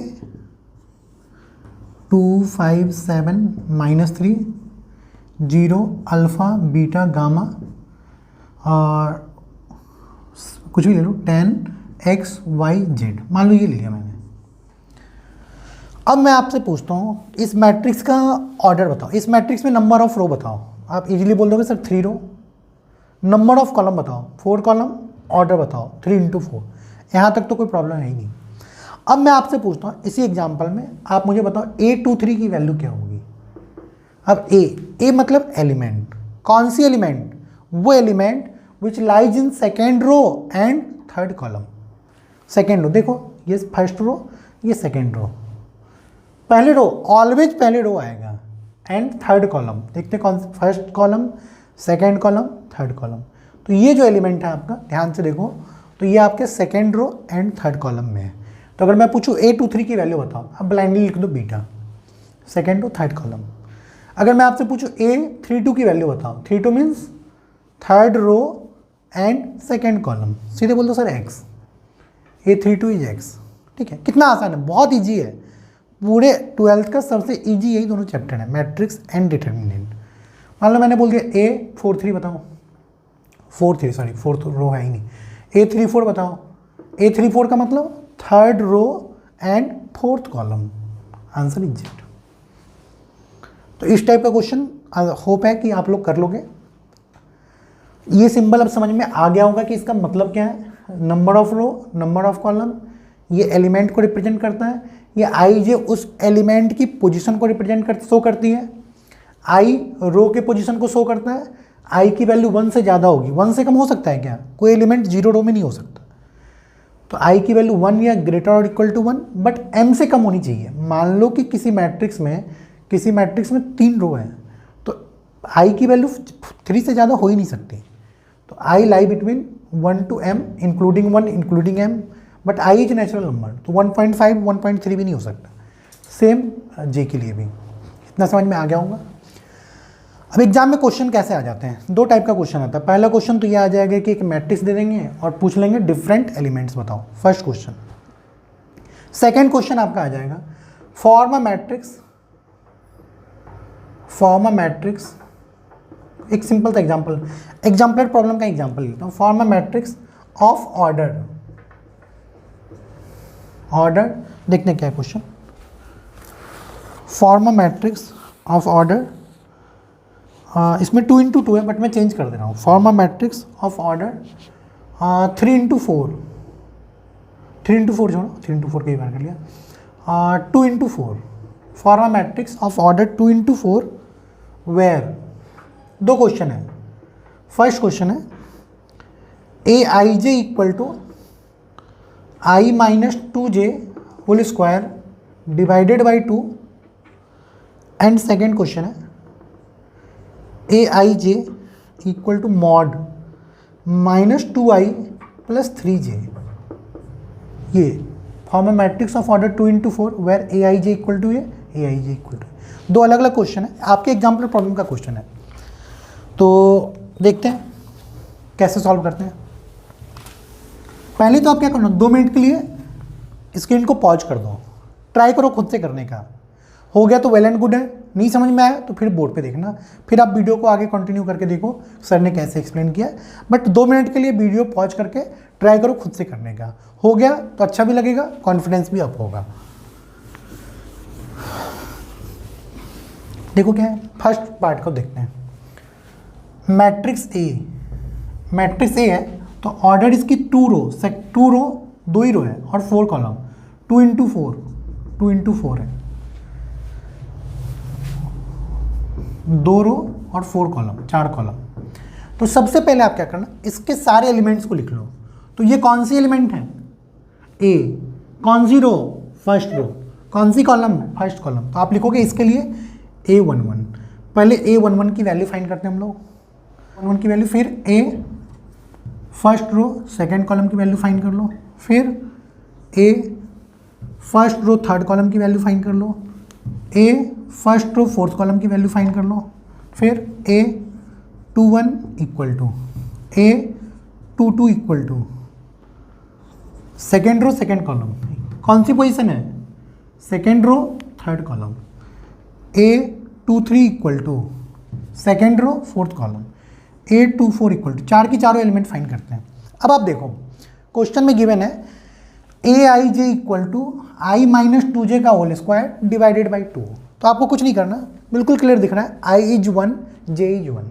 2 5 7 -3 0 अल्फ़ा बीटा गामा और कुछ भी ले लो 10 x y z, मान लो ये ले लिया मैंने। अब मैं आपसे पूछता हूँ इस मैट्रिक्स का ऑर्डर बताओ, इस मैट्रिक्स में नंबर ऑफ रो बताओ। आप इजीली बोल दोगे sir 3 row. Number of column बताओ 4 कॉलम, ऑर्डर बताओ 3 इंटू 4। यहाँ तक तो कोई प्रॉब्लम है ही नहीं। अब मैं आपसे पूछता हूँ इसी एग्जांपल में आप मुझे बताओ A23 की वैल्यू क्या होगी। अब ए मतलब एलिमेंट, कौन सी एलिमेंट? वो element which lies in second row and third column. Second row देखो, ये फर्स्ट रो, ये सेकेंड रो। पहले रो ऑलवेज पहले रो आएगा एंड थर्ड कॉलम देखते कौन सा, first column, second column, third column. तो ये जो एलिमेंट है आपका, ध्यान से देखो, तो ये आपके second row and third column में है। तो अगर मैं पूछूँ A23 की वैल्यू बताओ, अब ब्लाइंडली लिख दो बीटा, सेकेंड रो थर्ड कॉलम। अगर मैं आपसे पूछूँ A32 की वैल्यू बताओ, 32 means third row and second column, सीधे बोल दो sir x, A32 is x। ठीक है, कितना आसान है, बहुत ईजी है। पूरे 12th का सबसे इजी यही दोनों चैप्टर है, मैट्रिक्स एंड डिटर्मिनेंट। मान लो मैंने बोल दिया A43 बताओ, 4 3 फोर्थ रो है ही नहीं, A34 बताओ। A34 का मतलब third row and fourth column, answer is Z. तो इस टाइप का क्वेश्चन होप है कि आप लोग कर लोगे। ये सिंबल अब समझ में आ गया होगा कि इसका मतलब क्या है। Number of row, number of column, ये एलिमेंट को रिप्रेजेंट करता है। ये आई जे उस एलिमेंट की पोजीशन को रिप्रेजेंट शो करती है। आई रो के पोजीशन को शो करता है। आई की वैल्यू 1 से ज़्यादा होगी, 1 से कम हो सकता है क्या? कोई एलिमेंट 0 रो में नहीं हो सकता। तो आई की वैल्यू 1 या ग्रेटर और इक्वल टू 1, बट m से कम होनी चाहिए। मान लो कि किसी मैट्रिक्स में 3 रो हैं, तो आई की वैल्यू 3 से ज़्यादा हो ही नहीं सकती। तो I lie between 1 to m including 1 including m, but I is natural number, तो 1.5 1.3 भी नहीं हो सकता। सेम जे के लिए भी। इतना समझ में आ गया होगा। अब एग्जाम में क्वेश्चन कैसे आ जाते हैं? 2 टाइप का क्वेश्चन आता है। पहला क्वेश्चन तो ये आ जाएगा कि एक मैट्रिक्स दे देंगे और पूछ लेंगे डिफरेंट एलिमेंट्स बताओ, फर्स्ट क्वेश्चन। सेकंड क्वेश्चन आपका आ जाएगा फॉर्म अ मैट्रिक्स। एक सिंपल सा एग्जाम्पलर प्रॉब्लम का एग्जाम्पल लेता हूँ। Form a matrix of order देखते हैं क्या question. Form a matrix of order, इसमें 2 into 2 है बट मैं चेंज कर दे रहा हूँ। Form a matrix of order 3 into 4, 3 into 4 छोड़ो, 3 into 4 कई बार कर लिया। 2 into 4, form a matrix of order 2 into 4 where. 2 question है। फर्स्ट क्वेश्चन है A I J equal to I minus 2j whole square divided by 2, and second question है A I J equal to mod minus 2i plus 3j। ये form a matrix of order 2 into 4 where A I J equal to A I J equal to. 2 अलग अलग question है, आपके example problem का question है। तो देखते हैं कैसे सॉल्व करते हैं। पहले तो आप क्या करना, 2 मिनट के लिए स्क्रीन को पॉज कर दो, ट्राई करो खुद से करने का। हो गया तो वेल एंड गुड है, नहीं समझ में आया तो फिर बोर्ड पे देखना, फिर आप वीडियो को आगे कंटिन्यू करके देखो सर ने कैसे एक्सप्लेन किया। बट 2 मिनट के लिए वीडियो पॉज करके ट्राई करो खुद से करने का, हो गया तो अच्छा भी लगेगा, कॉन्फिडेंस भी अप होगा। देखो क्या है, फर्स्ट पार्ट को देखते हैं। मैट्रिक्स ए है तो ऑर्डर इसकी 2 रो 2 ही रो है और 4 कॉलम, 2 इंटू 4 है, 2 रो और 4 कॉलम, 4 कॉलम। तो सबसे पहले आप क्या करना, इसके सारे एलिमेंट्स को लिख लो। तो ये कौन सी एलिमेंट है, ए, कौन सी रो, फर्स्ट रो, कौन सी कॉलम, फर्स्ट कॉलम। तो आप लिखोगे इसके लिए A11। पहले A11 की वैल्यू फाइंड करते हैं हम लोग, 11 की वैल्यू, फिर A first row second column की वैल्यू फाइंड कर लो, फिर A first row third column की वैल्यू फाइंड कर लो, A first row fourth column की वैल्यू फाइंड कर लो, फिर A21 equal to A22 equal to second row second column, कौन सी पोजीशन है, second row third column, A23 equal to second row fourth column, A24 equal to, 4 की चारों element find करते हैं। अब आप देखो क्वेश्चन में गिवन है Aij equal to i minus 2j का होल स्क्वायर डिवाइडेड बाई 2। तो आपको कुछ नहीं करना, बिल्कुल क्लियर दिख रहा है, i इज 1 j इज 1।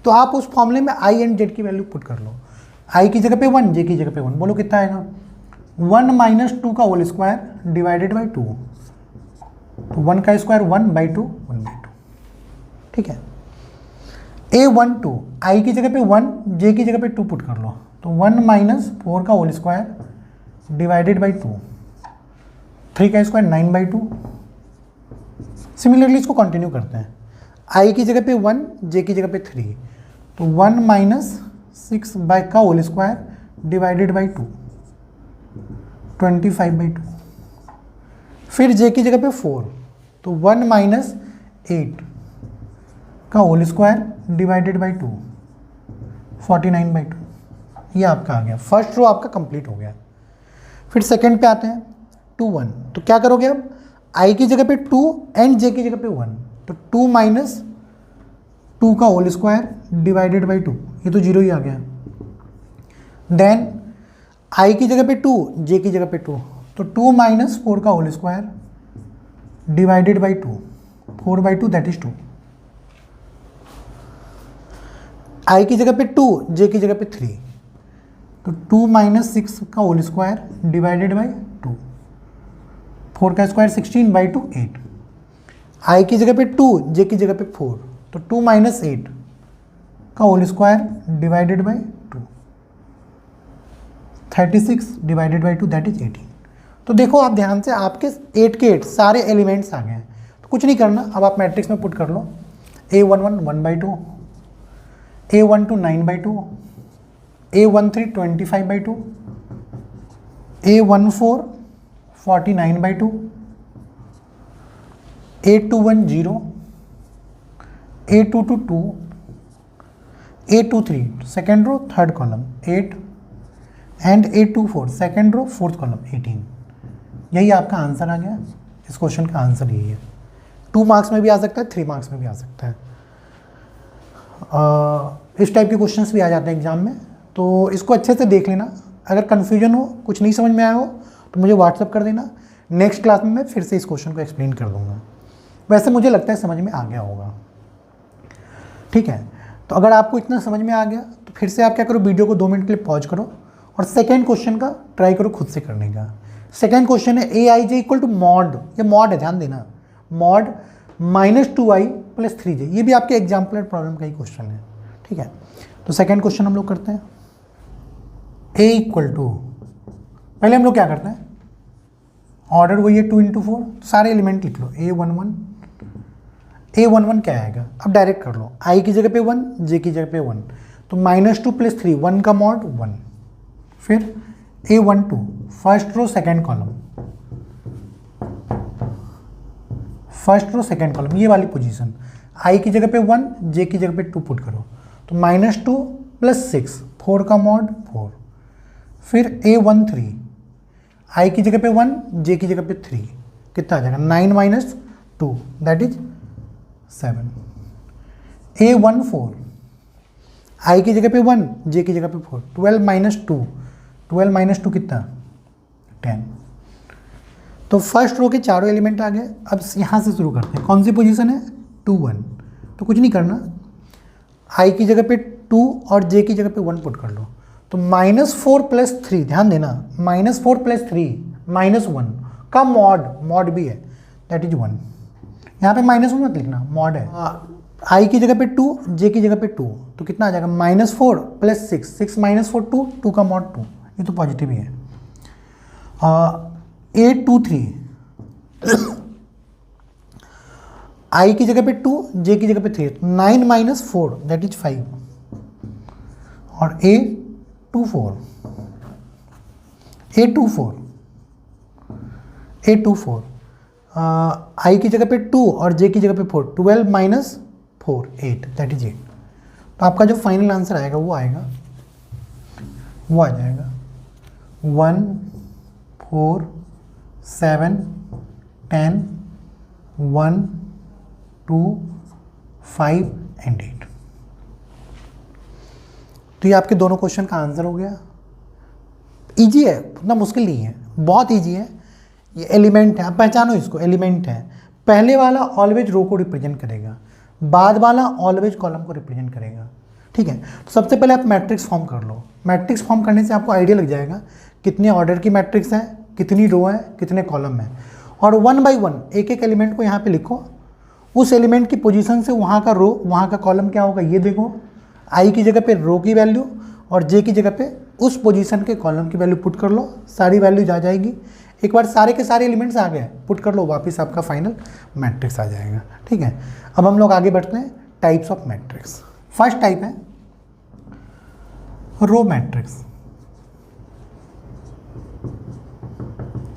तो आप उस फॉर्मूले में i एंड z की वैल्यू पुट कर लो, i की जगह पे 1, j की जगह पे 1, बोलो कितना आएगा, 1 माइनस 2 का होल स्क्वायर डिवाइडेड बाई 2। तो 1 का स्क्वायर 1/2, 1/2, ठीक है। A12 i की जगह पे 1, j की जगह पे 2 पुट कर लो, तो 1 माइनस 4 का होल स्क्वायर डिवाइडेड बाई 2, 3 का स्क्वायर 9/2। सिमिलरली इसको कंटिन्यू करते हैं, i की जगह पे 1, j की जगह पे 3, तो 1 माइनस 6 का होल स्क्वायर डिवाइडेड बाई 2, 25/2। फिर j की जगह पे 4, तो 1 माइनस 8 का होल स्क्वायर डिवाइडेड बाई 2, 49/2। ये आपका आ गया, फर्स्ट रो आपका कंप्लीट हो गया। फिर सेकंड पे आते हैं, 2 1। तो क्या करोगे अब, i की जगह पे 2 एंड j की जगह पे 1, तो 2 माइनस 2 का होल स्क्वायर डिवाइडेड बाई 2, ये तो 0 ही आ गया। देन i की जगह पे 2, j की जगह पे 2, तो 2 माइनस 4 का whole square divided by 2, 4/2 that is 2। i की जगह पे 2, j की जगह पे 3, तो 2 माइनस 6 का होल स्क्वायर डिवाइडेड बाई 2, 4 का स्क्वायर 16/2 8। i की जगह पे 2, j की जगह पे 4, तो 2 माइनस 8 का whole square divided by 2, 36 divided by 2 that is 18। तो देखो आप ध्यान से, आपके 8 के 8 सारे एलिमेंट्स आ गए हैं। तो कुछ नहीं करना, अब आप मैट्रिक्स में पुट कर लो, A11 1/2, A12 9/2, A13 25/2, A14 49/2, A21 0, A22 2, A23 second row third column 8 and A24 second row fourth column 18। यही आपका आंसर आ गया, इस क्वेश्चन का आंसर यही है। 2 मार्क्स में भी आ सकता है, 3 मार्क्स में भी आ सकता है। इस टाइप के क्वेश्चंस भी आ जाते हैं एग्जाम में, तो इसको अच्छे से देख लेना। अगर कन्फ्यूजन हो, कुछ नहीं समझ में आया हो, तो मुझे व्हाट्सअप कर देना, नेक्स्ट क्लास में मैं फिर से इस क्वेश्चन को एक्सप्लेन कर दूंगा। वैसे मुझे लगता है समझ में आ गया होगा, ठीक है। तो अगर आपको इतना समझ में आ गया तो फिर से आप क्या करो, वीडियो को 2 मिनट के लिए पॉज करो और सेकेंड क्वेश्चन का ट्राई करो खुद से करने का। सेकेंड क्वेश्चन है Aij इक्वल टू मॉड, ये मॉड है, ध्यान देना, मॉड -2i + 3j। ये भी आपके एग्जाम्पलर प्रॉब्लम का ही क्वेश्चन है, ठीक है। तो सेकेंड क्वेश्चन हम लोग करते हैं, A इक्वल टू, पहले हम लोग क्या करते हैं, ऑर्डर वही है 2 × 4, सारे एलिमेंट लिख लो, A11 क्या आएगा, अब डायरेक्ट कर लो, i की जगह पे 1, j की जगह पे 1, तो -2 + 3, 1 का मॉड 1। फिर A12 first row second column, first row second column, ये वाली पोजीशन, i की जगह पे 1, j की जगह पे 2 पुट करो, तो -2 + 6, 4 का मॉड 4। फिर A13 i की जगह पे 1, j की जगह पे 3, कितना आ जाएगा, 9 - 2 दैट इज 7, A14, I की जगह पे 1, J की जगह पे 4, 12 माइनस 2, 12 माइनस 2 कितना 10। तो फर्स्ट रो के चारों एलिमेंट आ गए। अब यहाँ से शुरू करते हैं। कौन सी पोजीशन है 2 1, तो कुछ नहीं करना, I की जगह पे 2 और J की जगह पे 1 पुट कर लो। तो -4 + 3, ध्यान देना, -4 + 3 -1 का मॉड भी है, दैट इज 1। यहाँ पे -1 मत लिखना, मॉड है। I की जगह पे 2, J की जगह पे 2, तो कितना आ जाएगा -4 + 6, 6 - 4 2, 2 का मॉड 2, ये तो पॉजिटिव ही है। A23, I की जगह पे 2, J की जगह पे 3, 9 - 4 दैट इज 5। और A24, I की जगह पे 2 और J की जगह पे 4, 12 - 4 8 दैट इज 8। तो आपका जो फाइनल आंसर आएगा वो आ जाएगा 1 4 7 10 1 2 5 एंड 8। तो ये आपके दोनों क्वेश्चन का आंसर हो गया। इजी है, उतना मुश्किल नहीं है, बहुत इजी है। ये एलिमेंट है, आप पहचानो इसको, एलिमेंट है। पहले वाला ऑलवेज रो को रिप्रेजेंट करेगा, बाद वाला ऑलवेज कॉलम को रिप्रेजेंट करेगा, ठीक है। तो सबसे पहले आप मैट्रिक्स फॉर्म कर लो। मैट्रिक्स फॉर्म करने से आपको आइडिया लग जाएगा कितने ऑर्डर की मैट्रिक्स है, कितनी रो है, कितने कॉलम है। और 1 बाई 1 एक एक एलिमेंट को यहाँ पे लिखो, उस एलिमेंट की पोजीशन से वहाँ का रो, वहाँ का कॉलम क्या होगा ये देखो। I की जगह पे रो की वैल्यू और J की जगह पे उस पोजीशन के कॉलम की वैल्यू पुट कर लो, सारी वैल्यूज आ जाएगी। एक बार सारे के सारे एलिमेंट्स आ गए, पुट कर लो, वापस आपका फाइनल मैट्रिक्स आ जाएगा, ठीक है। अब हम लोग आगे बढ़ते हैं types of matrix. First type है रो मैट्रिक्स।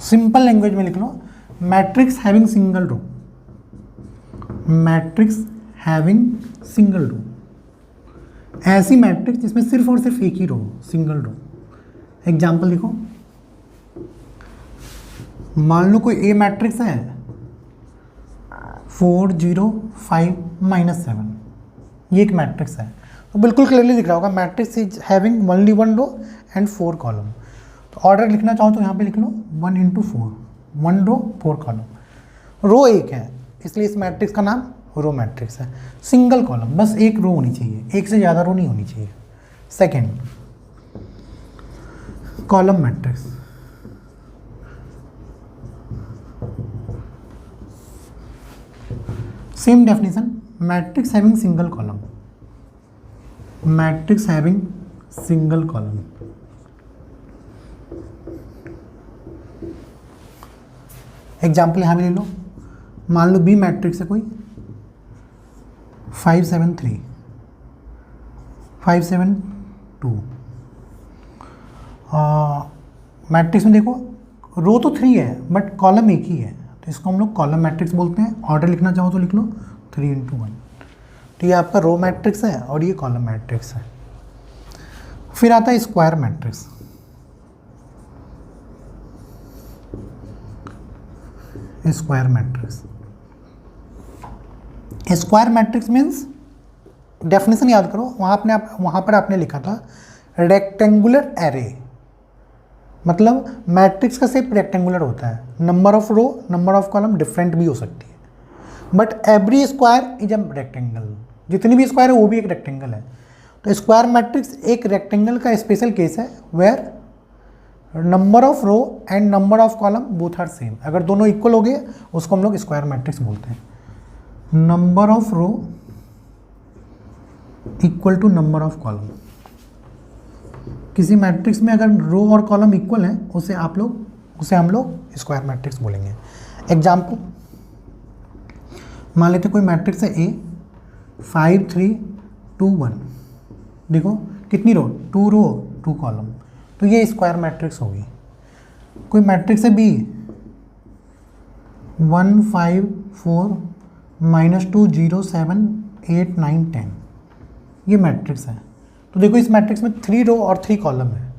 सिंपल लैंग्वेज में लिख लो, matrix having single row, matrix having single row. ऐसी मैट्रिक्स जिसमें सिर्फ और सिर्फ एक ही रो, सिंगल रो। एग्जाम्पल देखो, मान लो कोई ए मैट्रिक्स है 4 0 5 -7, ये एक मैट्रिक्स है। तो बिल्कुल क्लियरली दिख रहा होगा, matrix is having only 1 row and 4 column. तो ऑर्डर लिखना चाहो तो यहाँ पे लिख लो 1 × 4, 1 रो 4 कॉलम। रो एक है इसलिए इस मैट्रिक्स का नाम रो मैट्रिक्स है। सिंगल कॉलम, बस एक रो होनी चाहिए, एक से ज़्यादा रो नहीं होनी चाहिए। Second, column matrix. Same definition, matrix having single column, matrix having single column. Example यहाँ भी ले लो, मान लो बी मैट्रिक्स है कोई 5 7 3 5 7 2। मैट्रिक्स में देखो रो तो 3 है बट कॉलम एक ही है, तो इसको हम लोग कॉलम मैट्रिक्स बोलते हैं। ऑर्डर लिखना चाहो तो लिख लो 3 × 1। तो ये आपका रो मैट्रिक्स है और ये कॉलम मैट्रिक्स है। फिर आता है square matrix. Square matrix, square matrix means, definition याद करो, वहाँ पर आपने लिखा था रेक्टेंगुलर एरे, मतलब मैट्रिक्स का शेप रेक्टेंगुलर होता है। Number of row, number of column different भी हो सकती है, but every square is a rectangle. जितनी भी स्क्वायर है वो भी एक रेक्टेंगल है। तो स्क्वायर मैट्रिक्स एक रेक्टेंगल का स्पेशल केस है, where number of row and number of column both are same. अगर दोनों इक्वल हो गए उसको हम लोग स्क्वायर मैट्रिक्स बोलते हैं। Number of row equal to number of column. किसी मैट्रिक्स में अगर रो और कॉलम इक्वल हैं उसे हम लोग स्क्वायर मैट्रिक्स बोलेंगे। एग्जाम्पल, मान लेते कोई मैट्रिक्स है ए 5 3 2 1। देखो कितनी रो, 2 रो 2 कॉलम, तो ये स्क्वायर मैट्रिक्स होगी। कोई मैट्रिक्स है बी 1 5 4 -2 0 7 8 9 10, ये मैट्रिक्स है। तो देखो इस मैट्रिक्स में 3 रो और 3 कॉलम है,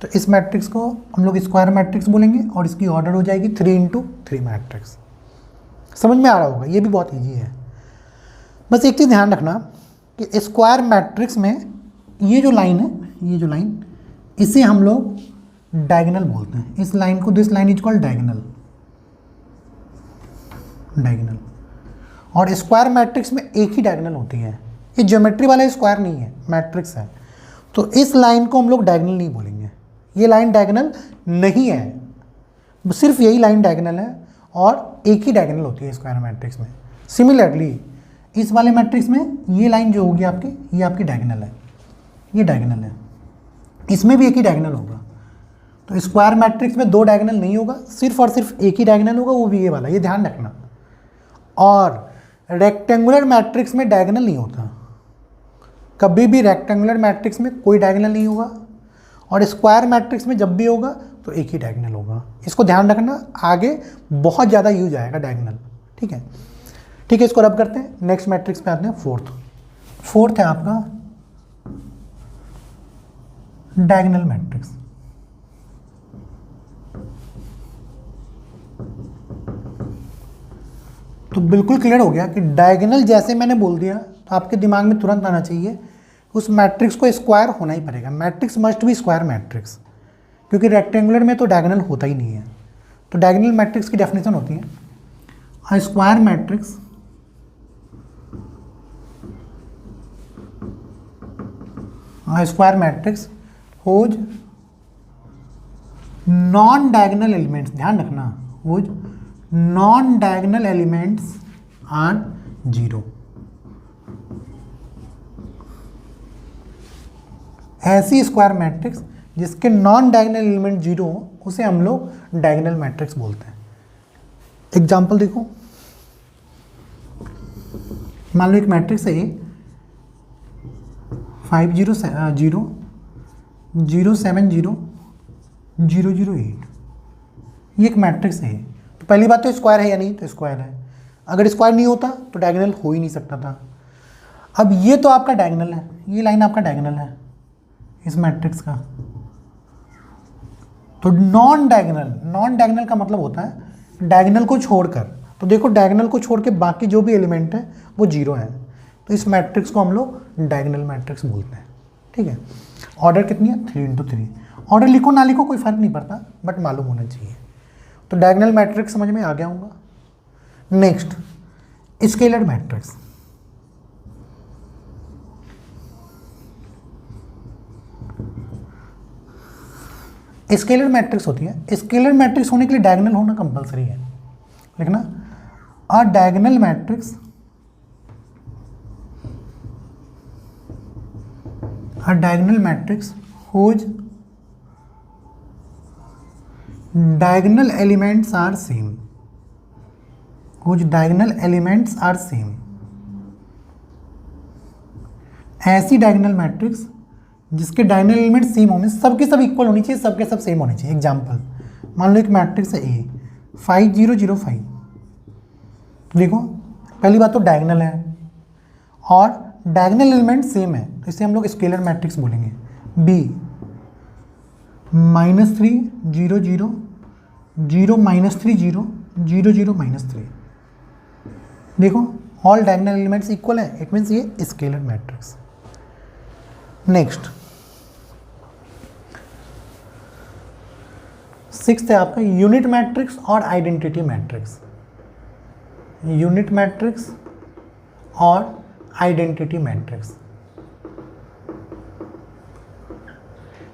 तो इस मैट्रिक्स को हम लोग स्क्वायर मैट्रिक्स बोलेंगे और इसकी ऑर्डर हो जाएगी 3 × 3 मैट्रिक्स। समझ में आ रहा होगा, ये भी बहुत ईजी है। बस एक चीज़ ध्यान रखना कि स्क्वायर मैट्रिक्स में ये जो लाइन है, ये जो लाइन, इसे हम लोग डायगोनल बोलते हैं। इस लाइन को, this line is called diagonal, diagonal. और स्क्वायर मैट्रिक्स में एक ही डायगोनल होती है, ये ज्योमेट्री वाला स्क्वायर नहीं है, मैट्रिक्स है, तो इस लाइन को हम लोग डायगोनल नहीं बोलेंगे। ये लाइन डायगोनल नहीं है, सिर्फ यही लाइन डायगोनल है और एक ही डायगोनल होती है स्क्वायर मैट्रिक्स में। सिमिलरली इस वाले मैट्रिक्स में ये लाइन जो होगी आपकी, ये आपकी डायगोनल है, ये डायगोनल है, इसमें भी एक ही डायगोनल होगा। तो स्क्वायर मैट्रिक्स में दो डायगोनल नहीं होगा, सिर्फ और सिर्फ एक ही डायगोनल होगा, वो भी ये वाला, ये ध्यान रखना। और रेक्टेंगुलर मैट्रिक्स में डायगोनल नहीं होता, कभी भी रेक्टेंगुलर मैट्रिक्स में कोई डायगोनल नहीं होगा, और स्क्वायर मैट्रिक्स में जब भी होगा तो एक ही डायगोनल होगा। इसको ध्यान रखना, आगे बहुत ज़्यादा यूज आएगा डायगोनल। ठीक है, ठीक है, इसको रब करते हैं। नेक्स्ट मैट्रिक्स पे आते हैं, फोर्थ है आपका डायगोनल मैट्रिक्स। तो बिल्कुल क्लियर हो गया कि डायगोनल जैसे मैंने बोल दिया तो आपके दिमाग में तुरंत आना चाहिए उस मैट्रिक्स को स्क्वायर होना ही पड़ेगा। Matrix must be square matrix, क्योंकि रेक्टेंगुलर में तो डायगोनल होता ही नहीं है। तो डायगोनल मैट्रिक्स की डेफिनेशन होती है a square matrix whose non diagonal elements, ध्यान रखना, whose non diagonal elements are zero. ऐसी स्क्वायर मैट्रिक्स जिसके नॉन डायगोनल एलिमेंट जीरो हो उसे हम लोग डायगोनल मैट्रिक्स बोलते हैं। एग्जाम्पल देखो, मान लो एक मैट्रिक्स है 5 0 0 0 7 0 0 0 8, ये एक मैट्रिक्स है। तो पहली बात तो स्क्वायर है या नहीं, तो स्क्वायर है। अगर स्क्वायर नहीं होता तो डायगोनल हो ही नहीं सकता था। अब ये तो आपका डायगोनल है, ये लाइन आपका डायगोनल है इस मैट्रिक्स का। तो नॉन डायगोनल का मतलब होता है डायगोनल को छोड़कर। तो देखो डायगोनल को छोड़ के बाकी जो भी एलिमेंट है वो जीरो है, तो इस मैट्रिक्स को हम लोग डायगोनल मैट्रिक्स बोलते हैं। ठीक है, ऑर्डर कितनी है, 3×3। ऑर्डर लिखो ना लिखो कोई फर्क नहीं पड़ता, बट मालूम होना चाहिए। तो डायगोनल मैट्रिक्स समझ में आ गया होगा। Next, scalar matrix. Scalar matrix होती है, स्केलर मैट्रिक्स होने के लिए डायगोनल होना कंपलसरी है। लिखना, अ diagonal matrix whose diagonal elements are same, ऐसी डायगोनल मैट्रिक्स जिसके डायगोनल एलिमेंट सेम होंगे, सबके सब इक्वल होनी चाहिए, सबके सब सेम होने चाहिए। एग्जाम्पल, मान लो एक मैट्रिक्स है A 5 0 0 5। देखो पहली बात तो डायगोनल है और डायगोनल एलिमेंट सेम है, तो इसे हम लोग स्केलर मैट्रिक्स बोलेंगे। B -3 0 0 0 -3 0 0 0 -3। देखो ऑल डायगोनल एलिमेंट्स इक्वल है, इट मीन्स ये स्केलर मैट्रिक्स। नेक्स्ट, 6th है आपका यूनिट मैट्रिक्स और आइडेंटिटी मैट्रिक्स। यूनिट मैट्रिक्स और आइडेंटिटी मैट्रिक्स,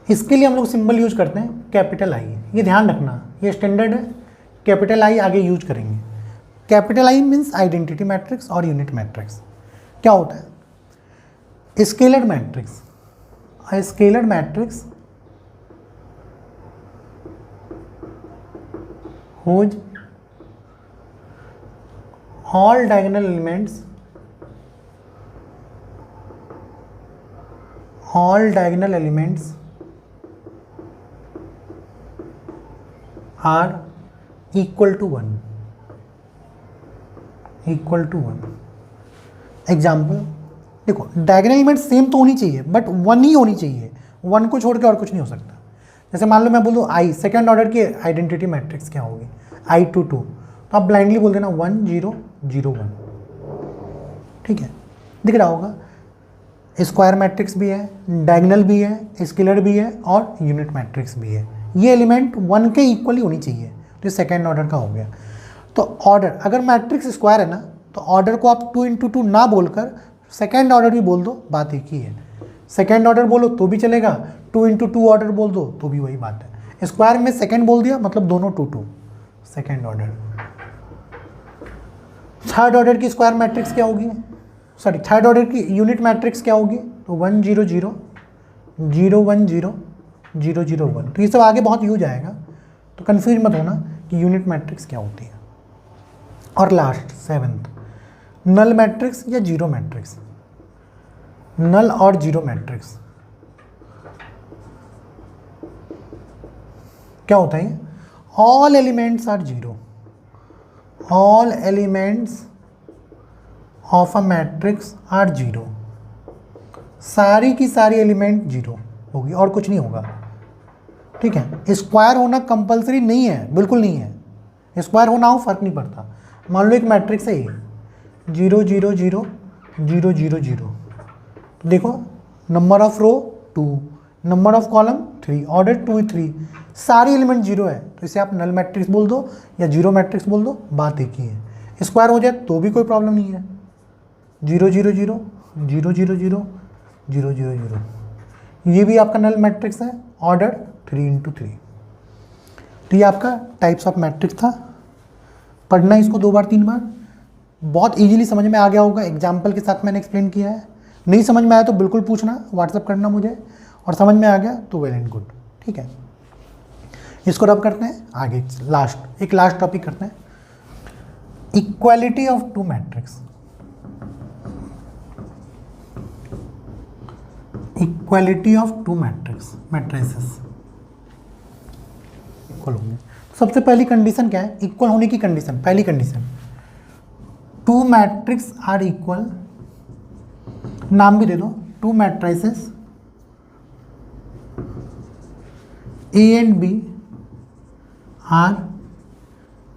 इसके लिए हम लोग सिंबल यूज करते हैं कैपिटल आई। ये ध्यान रखना, ये स्टैंडर्ड है, कैपिटल आई आगे यूज करेंगे। Capital I means identity matrix और यूनिट मैट्रिक्स। क्या होता है scalar matrix? A scalar matrix whose all diagonal elements are equal to 1. Example देखो, डायगोनल एलिमेंट सेम तो होनी चाहिए बट 1 ही होनी चाहिए, 1 को छोड़ के और कुछ नहीं हो सकता। जैसे मान लो मैं बोलूँ आई, सेकेंड ऑर्डर की आइडेंटिटी मैट्रिक्स क्या होगी, I2 2, तो आप ब्लाइंडली बोल देना 1 0 0 1। ठीक है, दिख रहा होगा। स्क्वायर मैट्रिक्स भी है, डायगोनल भी है, स्केलर भी है और यूनिट मैट्रिक्स भी है। ये एलिमेंट 1 के इक्वली होनी चाहिए, तो सेकेंड ऑर्डर का हो गया। तो ऑर्डर, अगर मैट्रिक्स स्क्वायर है ना, तो ऑर्डर को आप 2 × 2 ना बोलकर सेकेंड ऑर्डर भी बोल दो, बात एक ही है। सेकेंड ऑर्डर बोलो तो भी चलेगा, 2 × 2 ऑर्डर बोल दो तो भी वही बात है। स्क्वायर में सेकेंड बोल दिया मतलब दोनों 2 2, सेकेंड ऑर्डर। थर्ड ऑर्डर की स्क्वायर मैट्रिक्स क्या होगी, सॉरी थर्ड ऑर्डर की यूनिट मैट्रिक्स क्या होगी, तो 1 0 0 0 1 0 0 0 1। तो ये सब आगे बहुत यूज आएगा, तो कन्फ्यूज मत होना कि यूनिट मैट्रिक्स क्या होती है। और लास्ट 7th, नल मैट्रिक्स या जीरो मैट्रिक्स। नल और जीरो मैट्रिक्स क्या होता है, all elements are zero, all elements of a matrix are zero. सारी की सारी एलिमेंट जीरो होगी और कुछ नहीं होगा, ठीक है। स्क्वायर होना कंपलसरी नहीं है, बिल्कुल नहीं है। स्क्वायर होना हो फर्क नहीं पड़ता। मान लो एक मैट्रिक्स है ये 0 0 0 0 0 0, तो देखो number of row 2, number of column 3, order 2 3, सारी एलिमेंट जीरो है, तो इसे आप नल मैट्रिक्स बोल दो या जीरो मैट्रिक्स बोल दो, बात एक ही है। स्क्वायर हो जाए तो भी कोई प्रॉब्लम नहीं है। 0 0 0 0 0 0 0 0 0, ये भी आपका नल मैट्रिक्स है, ऑर्डर 3 × 3। तो ये आपका टाइप्स ऑफ मैट्रिक्स था। पढ़ना इसको 2 बार 3 बार, बहुत इजीली समझ में आ गया होगा। एग्जाम्पल के साथ मैंने एक्सप्लेन किया है। नहीं समझ में आया तो बिल्कुल पूछना, व्हाट्सअप करना मुझे, और समझ में आ गया तो वेल एंड गुड, ठीक है। इसको रब करते हैं आगे, एक लास्ट टॉपिक करते हैं, equality of two matrix. Equality of two matrices equal होंगे। सबसे पहली कंडीशन क्या है, इक्वल होने की कंडीशन। पहली condition, two matrix are equal, नाम भी दे दो, two matrices A and B are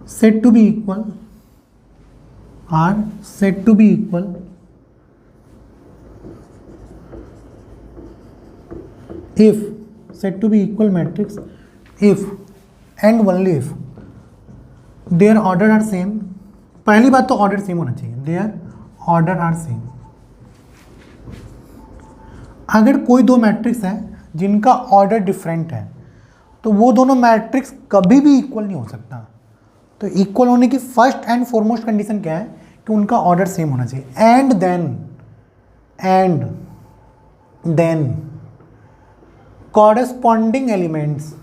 said to be equal, if said to be equal matrix if and only if their order are same। पहली बात तो ऑर्डर सेम होना चाहिए, their order are same। अगर कोई दो मैट्रिक्स है जिनका ऑर्डर डिफरेंट है, तो वो दोनों मैट्रिक्स कभी भी इक्वल नहीं हो सकता। तो इक्वल होने की फर्स्ट एंड फॉरमोस्ट कंडीशन क्या है कि उनका ऑर्डर सेम होना चाहिए। And then corresponding elements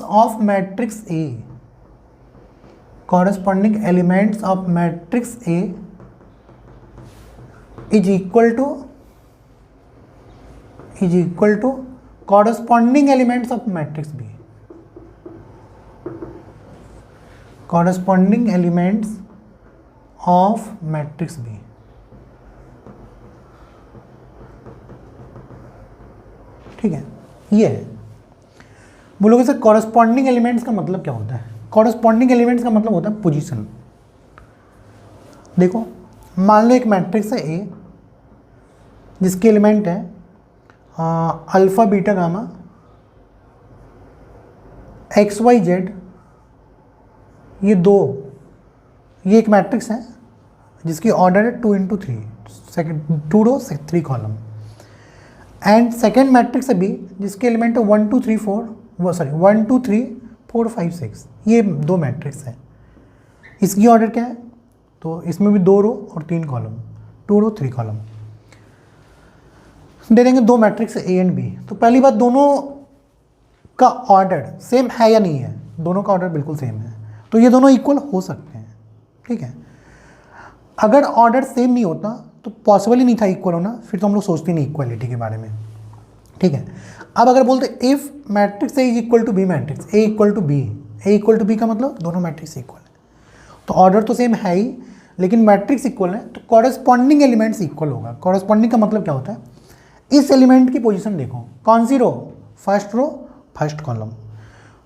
of matrix A is equal to corresponding elements of matrix B। corresponding elements of matrix B। ठीक है, ये है। बोलोगे सर कॉरस्पॉन्डिंग एलिमेंट्स का मतलब क्या होता है? कॉरस्पॉन्डिंग एलिमेंट्स का मतलब होता है पोजीशन। देखो मान लो एक मैट्रिक्स है ए, जिसके एलिमेंट है alpha beta gamma X Y Z, ये एक मैट्रिक्स है जिसकी ऑर्डर है 2 × 3, second 2 row 3 column. And second matrix है बी, जिसके एलिमेंट है 1 2 3 4 5 6। ये दो मैट्रिक्स है। इसकी ऑर्डर क्या है? तो इसमें भी 2 रो और 3 कॉलम, 2 रो 3 कॉलम दे देंगे। दो मैट्रिक्स ए एंड बी। तो पहली बात, दोनों का ऑर्डर सेम है या नहीं है? दोनों का ऑर्डर बिल्कुल सेम है, तो ये दोनों इक्वल हो सकते हैं, ठीक है। अगर ऑर्डर सेम नहीं होता तो पॉसिबल ही नहीं था इक्वल होना, फिर तो हम लोग सोचते नहीं इक्वालिटी के बारे में, ठीक है। अब अगर बोलते if matrix A is equal to B matrix, A equal to B का मतलब दोनों मैट्रिक्स इक्वल है, तो ऑर्डर तो सेम है ही, लेकिन मैट्रिक्स इक्वल है, तो कॉरस्पॉन्डिंग एलिमेंट्स इक्वल होगा। कॉरस्पॉन्डिंग का मतलब क्या होता है? इस एलिमेंट की पोजीशन देखो, कौन सी row? First row first column.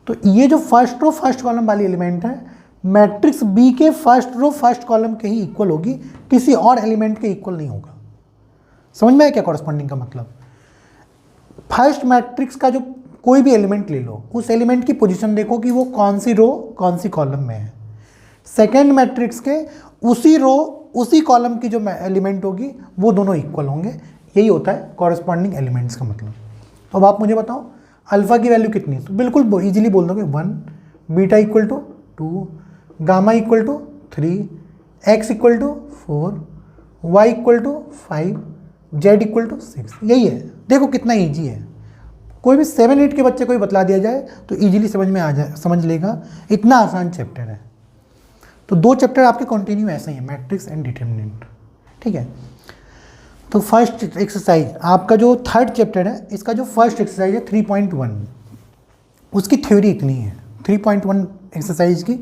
तो ये जो फर्स्ट रो फर्स्ट कॉलम वाली एलिमेंट है, मैट्रिक्स बी के फर्स्ट रो फर्स्ट कॉलम के ही इक्वल होगी, किसी और एलिमेंट के इक्वल नहीं होगा। समझ में आया क्या कॉरस्पॉन्डिंग का मतलब? फर्स्ट मैट्रिक्स का जो कोई भी एलिमेंट ले लो, उस एलिमेंट की पोजीशन देखो कि वो कौन सी रो कौन सी कॉलम में है। सेकेंड मैट्रिक्स के उसी रो उसी कॉलम की जो एलिमेंट होगी वो दोनों इक्वल होंगे। यही होता है कॉरस्पॉन्डिंग एलिमेंट्स का मतलब। तो अब आप मुझे बताओ अल्फ़ा की वैल्यू कितनी है, तो बिल्कुल ईजिली बोल दोगे 1, beta equal to 2, gamma equal to 3, X equal to 4, Y equal to 5, Z equal to 6। यही है, देखो कितना ईजी है। कोई भी 7-8 के बच्चे को भी बतला दिया जाए तो ईजिली समझ में आ जाए, समझ लेगा, इतना आसान चैप्टर है। तो 2 चैप्टर आपके कंटिन्यू ऐसे ही हैं, मैट्रिक्स एंड डिटरमिनेंट। ठीक है, तो फर्स्ट एक्सरसाइज आपका जो थर्ड चैप्टर है, इसका जो फर्स्ट एक्सरसाइज है 3.1, उसकी थ्योरी इतनी है। 3.1 एक्सरसाइज की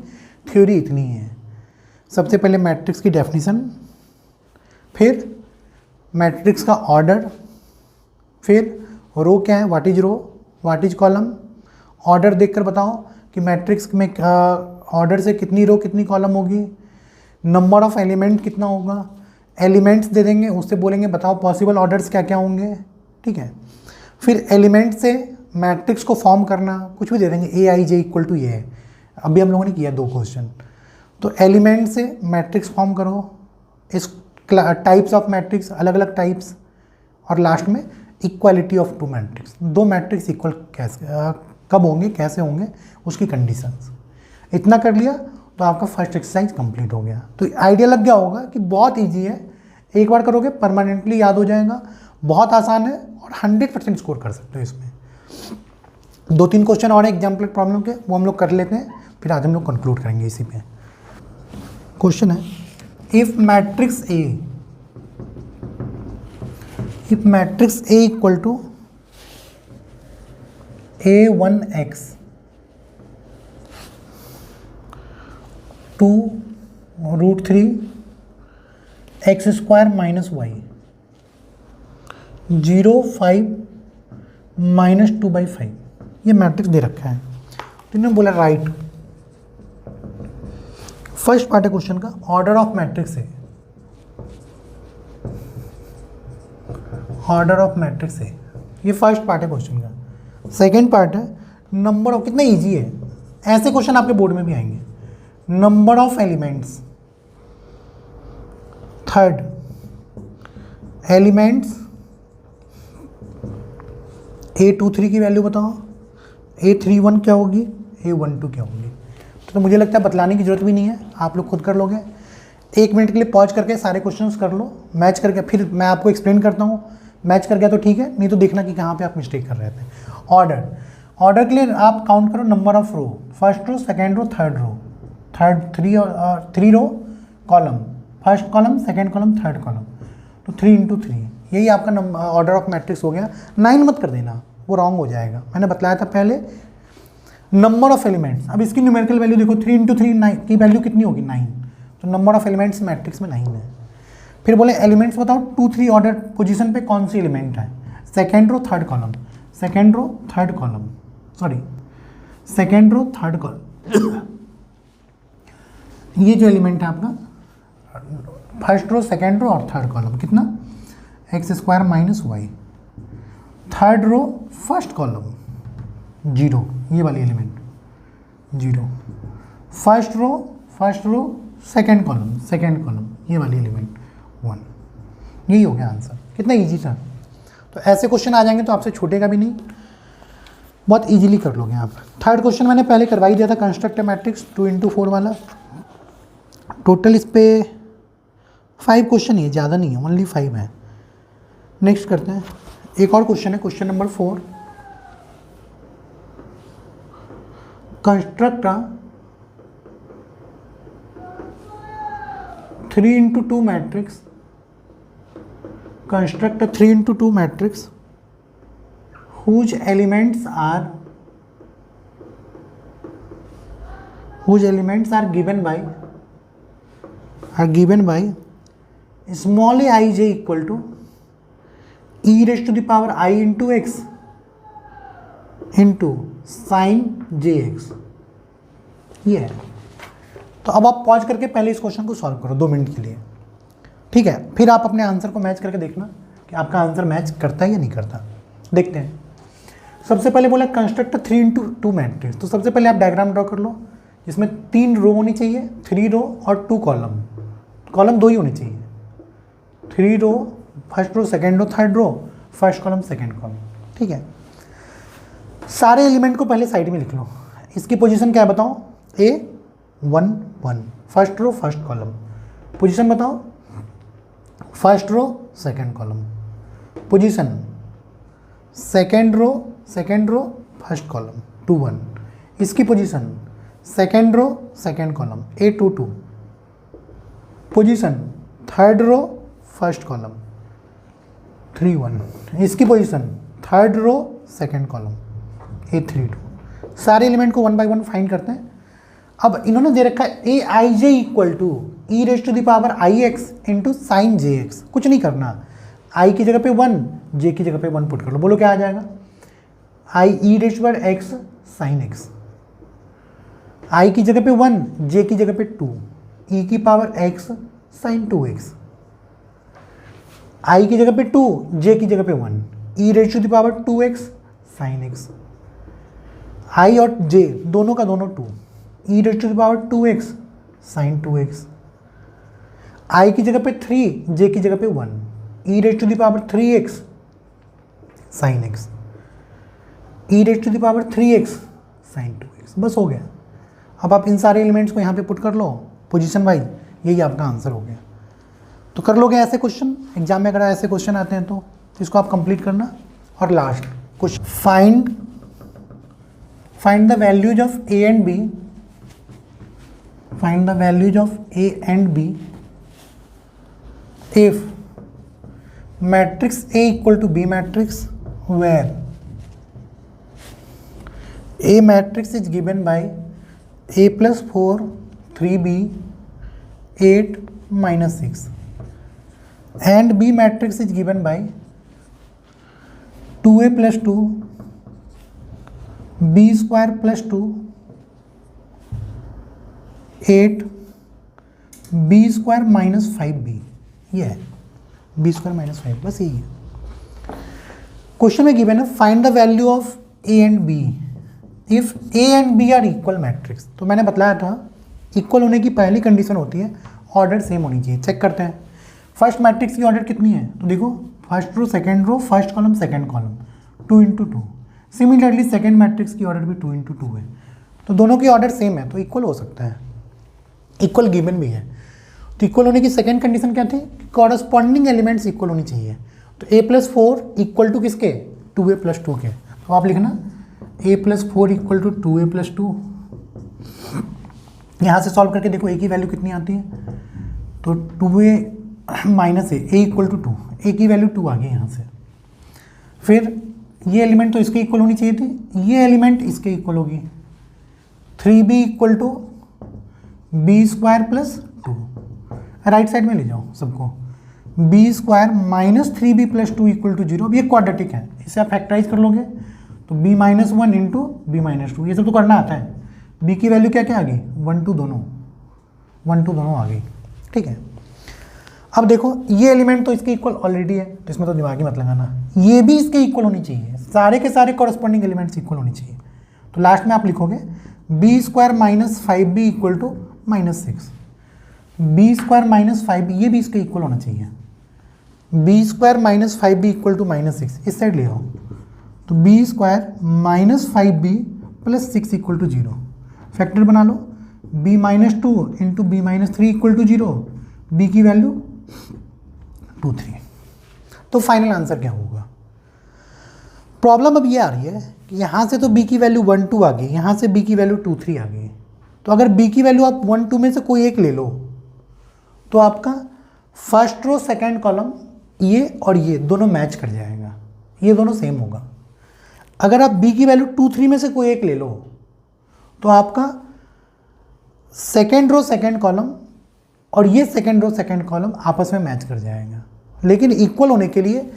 थ्योरी इतनी है। सबसे पहले मैट्रिक्स की डेफिनेशन, फिर मैट्रिक्स का ऑर्डर, फिर रो क्या है, what is row, what is column, order देखकर बताओ कि मैट्रिक्स में ऑर्डर से कितनी रो कितनी कॉलम होगी, नंबर ऑफ एलिमेंट कितना होगा, एलिमेंट्स दे देंगे, उससे बोलेंगे बताओ पॉसिबल ऑर्डर्स क्या क्या होंगे। ठीक है, फिर एलिमेंट से मैट्रिक्स को फॉर्म करना, कुछ भी दे देंगे, ए आई जे इक्वल टू ये है, अभी हम लोगों ने किया 2 क्वेश्चन। तो एलिमेंट से मैट्रिक्स फॉर्म करो, इस टाइप्स ऑफ मैट्रिक्स, अलग अलग टाइप्स, और लास्ट में equality of 2 matrix, 2 matrix equal कैसे कब होंगे, कैसे होंगे, उसकी कंडीशंस। इतना कर लिया तो आपका फर्स्ट एक्सरसाइज कंप्लीट हो गया। तो आइडिया लग गया होगा कि बहुत इजी है, एक बार करोगे परमानेंटली याद हो जाएगा, बहुत आसान है और 100% स्कोर कर सकते हो इसमें। 2-3 क्वेश्चन और एग्जाम्पल प्रॉब्लम के वो हम लोग कर लेते हैं, फिर आज हम लोग कंक्लूड करेंगे इसी पे। क्वेश्चन है, if matrix A equal to A1x 2√3 x square minus Y 0, 5 minus 2/5, ये मैट्रिक्स दे रखा है। तो इन्होंने बोला राइट, फर्स्ट पार्ट है क्वेश्चन का, ऑर्डर ऑफ मैट्रिक्स है, ऑर्डर ऑफ मैट्रिक्स है, ये फर्स्ट पार्ट है क्वेश्चन का। सेकेंड पार्ट है नंबर ऑफ, कितना इजी है, ऐसे क्वेश्चन आपके बोर्ड में भी आएंगे, number of elements. Third, elements A23 की वैल्यू बताओ, A31 क्या होगी, A12 क्या होगी। तो मुझे लगता है बतलाने की जरूरत भी नहीं है, आप लोग खुद कर लोगे। 1 मिनट के लिए पॉज करके सारे क्वेश्चंस कर लो, मैच करके फिर मैं आपको एक्सप्लेन करता हूँ। मैच कर गया तो ठीक है, नहीं तो देखना कि कहाँ पे आप मिस्टेक कर रहे थे। ऑर्डर के लिए आप काउंट करो number of row, first row, second row, third row, 3 row column, first column, second column, third column, तो 3 × 3, यही आपका नंबर ऑर्डर ऑफ मैट्रिक्स हो गया। 9 मत कर देना, वो रॉन्ग हो जाएगा, मैंने बताया था पहले। नंबर ऑफ एलिमेंट्स, अब इसकी न्यूमेरिकल वैल्यू देखो, 3 × 3 9 की वैल्यू कितनी होगी, 9, तो नंबर ऑफ एलिमेंट्स मैट्रिक्स में 9 है। फिर बोले एलिमेंट्स बताओ 2-3 ऑर्डर पोजीशन पे कौन सी एलिमेंट है, second row third column, second row third column, sorry second row third column, ये जो एलिमेंट है आपका फर्स्ट रो, सेकेंड रो और थर्ड कॉलम, कितना, X square minus Y. Third row first column 0, ये वाली element 0, first row second column, ये वाली एलिमेंट 1। यही हो गया आंसर, कितना इजी था। तो ऐसे क्वेश्चन आ जाएंगे तो आपसे छूटेगा भी नहीं, बहुत इजीली कर लोगे आप। थर्ड क्वेश्चन मैंने पहले करवा ही दिया था, कंस्ट्रक्ट मैट्रिक्स 2 × 4 वाला। टोटल इस पे 5 क्वेश्चन ही है, ज़्यादा नहीं है, ओनली 5 है। नेक्स्ट करते हैं, एक और क्वेश्चन है, question number 4, construct 3 × 2 matrix, construct a 3 × 2 matrix whose elements are given by small a I j equal to e raised to the power I into x into sin jx। ये है तो अब आप पॉज करके पहले इस question को solve करो 2 मिनट के लिए, ठीक है। फिर आप अपने आंसर को मैच करके देखना कि आपका आंसर मैच करता है या नहीं करता। देखते हैं। सबसे पहले बोला कंस्ट्रक्ट 3x2 मैट्रिक्स। तो सबसे पहले आप डायग्राम ड्रॉ कर लो जिसमें 3 रो होनी चाहिए, 3 रो और 2 कॉलम। कॉलम 2 ही होनी चाहिए। 3 row, first row, second row, third row, first column, second column, ठीक है। सारे एलिमेंट को पहले साइड में लिख लो। इसकी पोजीशन क्या है बताओ? A1 1, first row first column. Position बताओ? First row second column. Position second row first column 2 1। इसकी position second row second column A2 2। Position third row first column 3 1। इसकी position third row second column A3 2। सारे element को 1 bye 1 find करते हैं। अब इन्होंने दे रखा है Aij equal to e⁻�ix into sine jx। कुछ नहीं करना, i की जगह पे 1, j की जगह पे 1 पुट कर लो। बोलो क्या आ जाएगा? i e⁻x sign x। i की जगह पे 1, j की जगह पे 2, e की power x sign 2x। i की जगह पे 2, j की जगह पे 1, e⁻2x साइन x। i और j दोनों का दोनों 2, e⁻2x साइन 2x। i की जगह पे 3, j की जगह पे 1, e⁻3x sign x, e⁻3x sign 2x। बस हो गया। अब आप इन सारे एलिमेंट्स को यहाँ पे पुट कर लो पोजीशन वाइज, यही आपका आंसर हो गया। तो कर लोगे ऐसे क्वेश्चन एग्जाम में, अगर ऐसे क्वेश्चन आते हैं तो इसको आप कंप्लीट करना। और last question, find the values of a and b, find the values of a and b if matrix A equal to B matrix where A matrix is given by A plus 4 3B 8 minus 6 and B matrix is given by 2A plus 2 B square plus 2 8 B square minus 5B। ये है B square minus 5, बस यही है। Question में given है find the value of A and B if A and B are equal matrix. तो मैंने बताया था इक्वल होने की पहली कंडीशन होती है ऑर्डर सेम होनी चाहिए। चेक करते हैं फर्स्ट मैट्रिक्स की ऑर्डर कितनी है। तो देखो first row second row first column second column 2 × 2। Similarly second matrix की ऑर्डर भी 2 × 2 है। तो दोनों की ऑर्डर सेम है तो इक्वल हो सकता है, इक्वल गिवन भी है। तो इक्वल होने की सेकेंड कंडीशन क्या थी? कॉरस्पॉन्डिंग एलिमेंट्स इक्वल होनी चाहिए। तो a+4 इक्वल टू किसके? 2a + 2 के। तो आप लिखना a+4 इक्वल टू 2a + 2। यहाँ से सॉल्व करके देखो a की वैल्यू कितनी आती है। तो 2a minus a equal to 2, a की वैल्यू 2 आ गई यहाँ से। फिर ये एलिमेंट तो इसके इक्वल होनी चाहिए थी, ये एलिमेंट इसके इक्वल होगी। 3b equal to b square plus 2। Right side में ले जाओ सबको। b square minus 3b + 2 equal to 0। अब ये क्वाड्रेटिक है, इसे आप फैक्टराइज कर लोगे तो b - 1 इंटू b - 2। ये सब तो करना आता है। b की वैल्यू क्या क्या आ गई? 1 2 दोनों, 1 2 दोनों आ गई, ठीक है। अब देखो ये एलिमेंट तो इसके इक्वल ऑलरेडी है तो इसमें तो दिमाग ही मत लगाना। ये भी इसके इक्वल होनी चाहिए, सारे के सारे कॉरस्पॉन्डिंग एलिमेंट्स इक्वल होनी चाहिए। तो लास्ट में आप लिखोगे b square minus 5b equal to -6। b square minus 5b ये भी इसके इक्वल होना चाहिए। b square minus 5b equal to -6 इस साइड ले आओ। तो b square minus 5b plus 6 equal to 0। Factor बना लो b - 2 into b - 3 equal to 0। b की वैल्यू 2 3। तो फाइनल आंसर क्या होगा? प्रॉब्लम अब ये आ रही है कि यहाँ से तो b की वैल्यू 1 2 आ गई, यहाँ से b की वैल्यू 2 3 आ गई। तो अगर b की वैल्यू आप 1 2 में से कोई एक ले लो तो आपका फर्स्ट रो सेकंड कॉलम ये और ये दोनों मैच कर जाएगा, ये दोनों सेम होगा। अगर आप b की वैल्यू 2 3 में से कोई एक ले लो तो आपका सेकंड रो सेकंड कॉलम और ये सेकंड रो सेकंड कॉलम आपस में मैच कर जाएगा। लेकिन इक्वल होने के लिए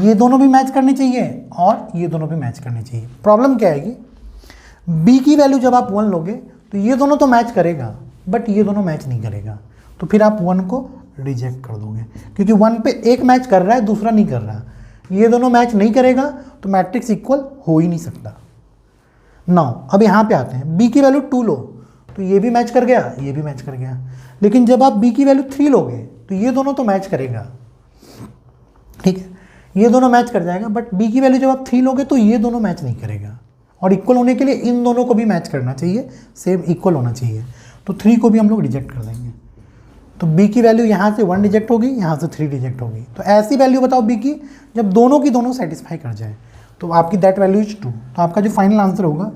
ये दोनों भी मैच करने चाहिए और ये दोनों भी मैच करने चाहिए। प्रॉब्लम क्या आएगी? b की वैल्यू जब आप 1 लोगे तो ये दोनों तो मैच करेगा बट ये दोनों मैच नहीं करेगा, तो फिर आप 1 को रिजेक्ट कर दोगे, क्योंकि 1 पे एक मैच कर रहा है, दूसरा नहीं कर रहा। ये दोनों मैच नहीं करेगा तो मैट्रिक्स इक्वल हो ही नहीं सकता। नाउ अब यहाँ पे आते हैं, b की वैल्यू 2 लो तो ये भी मैच कर गया, ये भी मैच कर गया। लेकिन जब आप b की वैल्यू 3 लोगे तो ये दोनों तो मैच करेगा, ठीक है, ये दोनों मैच कर जाएगा। बट b की वैल्यू जब आप 3 लोगे तो ये दोनों मैच नहीं करेगा, और इक्वल होने के लिए इन दोनों को भी मैच करना चाहिए, सेम इक्वल होना चाहिए। तो 3 को भी हम लोग रिजेक्ट कर देंगे। तो b की वैल्यू यहाँ से 1 रिजेक्ट होगी, यहाँ से 3 रिजेक्ट होगी। तो ऐसी वैल्यू बताओ b की जब दोनों की दोनों सेटिस्फाई कर जाए, तो आपकी दैट वैल्यू इज 2। तो आपका जो फाइनल आंसर होगा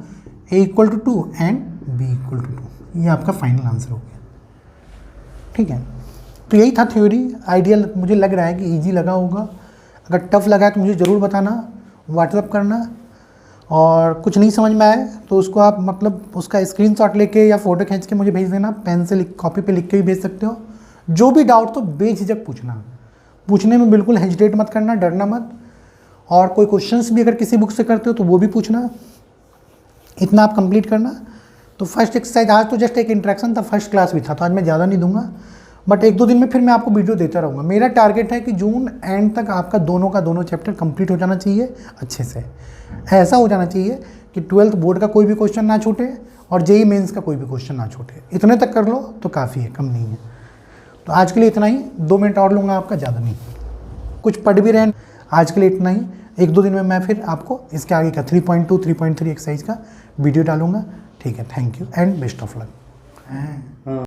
a = 2 एंड b = 2, ये आपका फाइनल आंसर हो गया, ठीक है। तो यही था थ्योरी। आइडियल मुझे लग रहा है कि ईजी लगा होगा। अगर टफ लगा है तो मुझे ज़रूर बताना, व्हाट्सअप करना, और कुछ नहीं समझ में आए तो उसको आप मतलब उसका स्क्रीनशॉट लेके या फ़ोटो खींच के मुझे भेज देना, पेन से कॉपी पे लिख के भी भेज सकते हो। जो भी डाउट तो बेझिझक पूछना, पूछने में बिल्कुल हेजिटेट मत करना, डरना मत। और कोई क्वेश्चंस भी अगर किसी बुक से करते हो तो वो भी पूछना। इतना आप कंप्लीट करना। तो फर्स्ट एक्सरसाइज आज तो जस्ट एक इंट्रैक्शन था, फर्स्ट क्लास भी था, तो आज मैं ज़्यादा नहीं दूंगा, बट 1-2 दिन में फिर मैं आपको वीडियो देता रहूँगा। मेरा टारगेट है कि जून एंड तक आपका दोनों का दोनों चैप्टर कंप्लीट हो जाना चाहिए अच्छे से। ऐसा हो जाना चाहिए कि 12th बोर्ड का कोई भी क्वेश्चन ना छूटे और जेईई मेंस का कोई भी क्वेश्चन ना छूटे। इतने तक कर लो तो काफ़ी है, कम नहीं है। तो आज के लिए इतना ही, 2 मिनट और लूँगा आपका, ज़्यादा नहीं। कुछ पढ़ भी रहे, आज के लिए इतना ही। 1-2 दिन में मैं फिर आपको इसके आगे का 3.2, 3.3 एक्सरसाइज का वीडियो डालूंगा, ठीक है। Thank you and best of luck.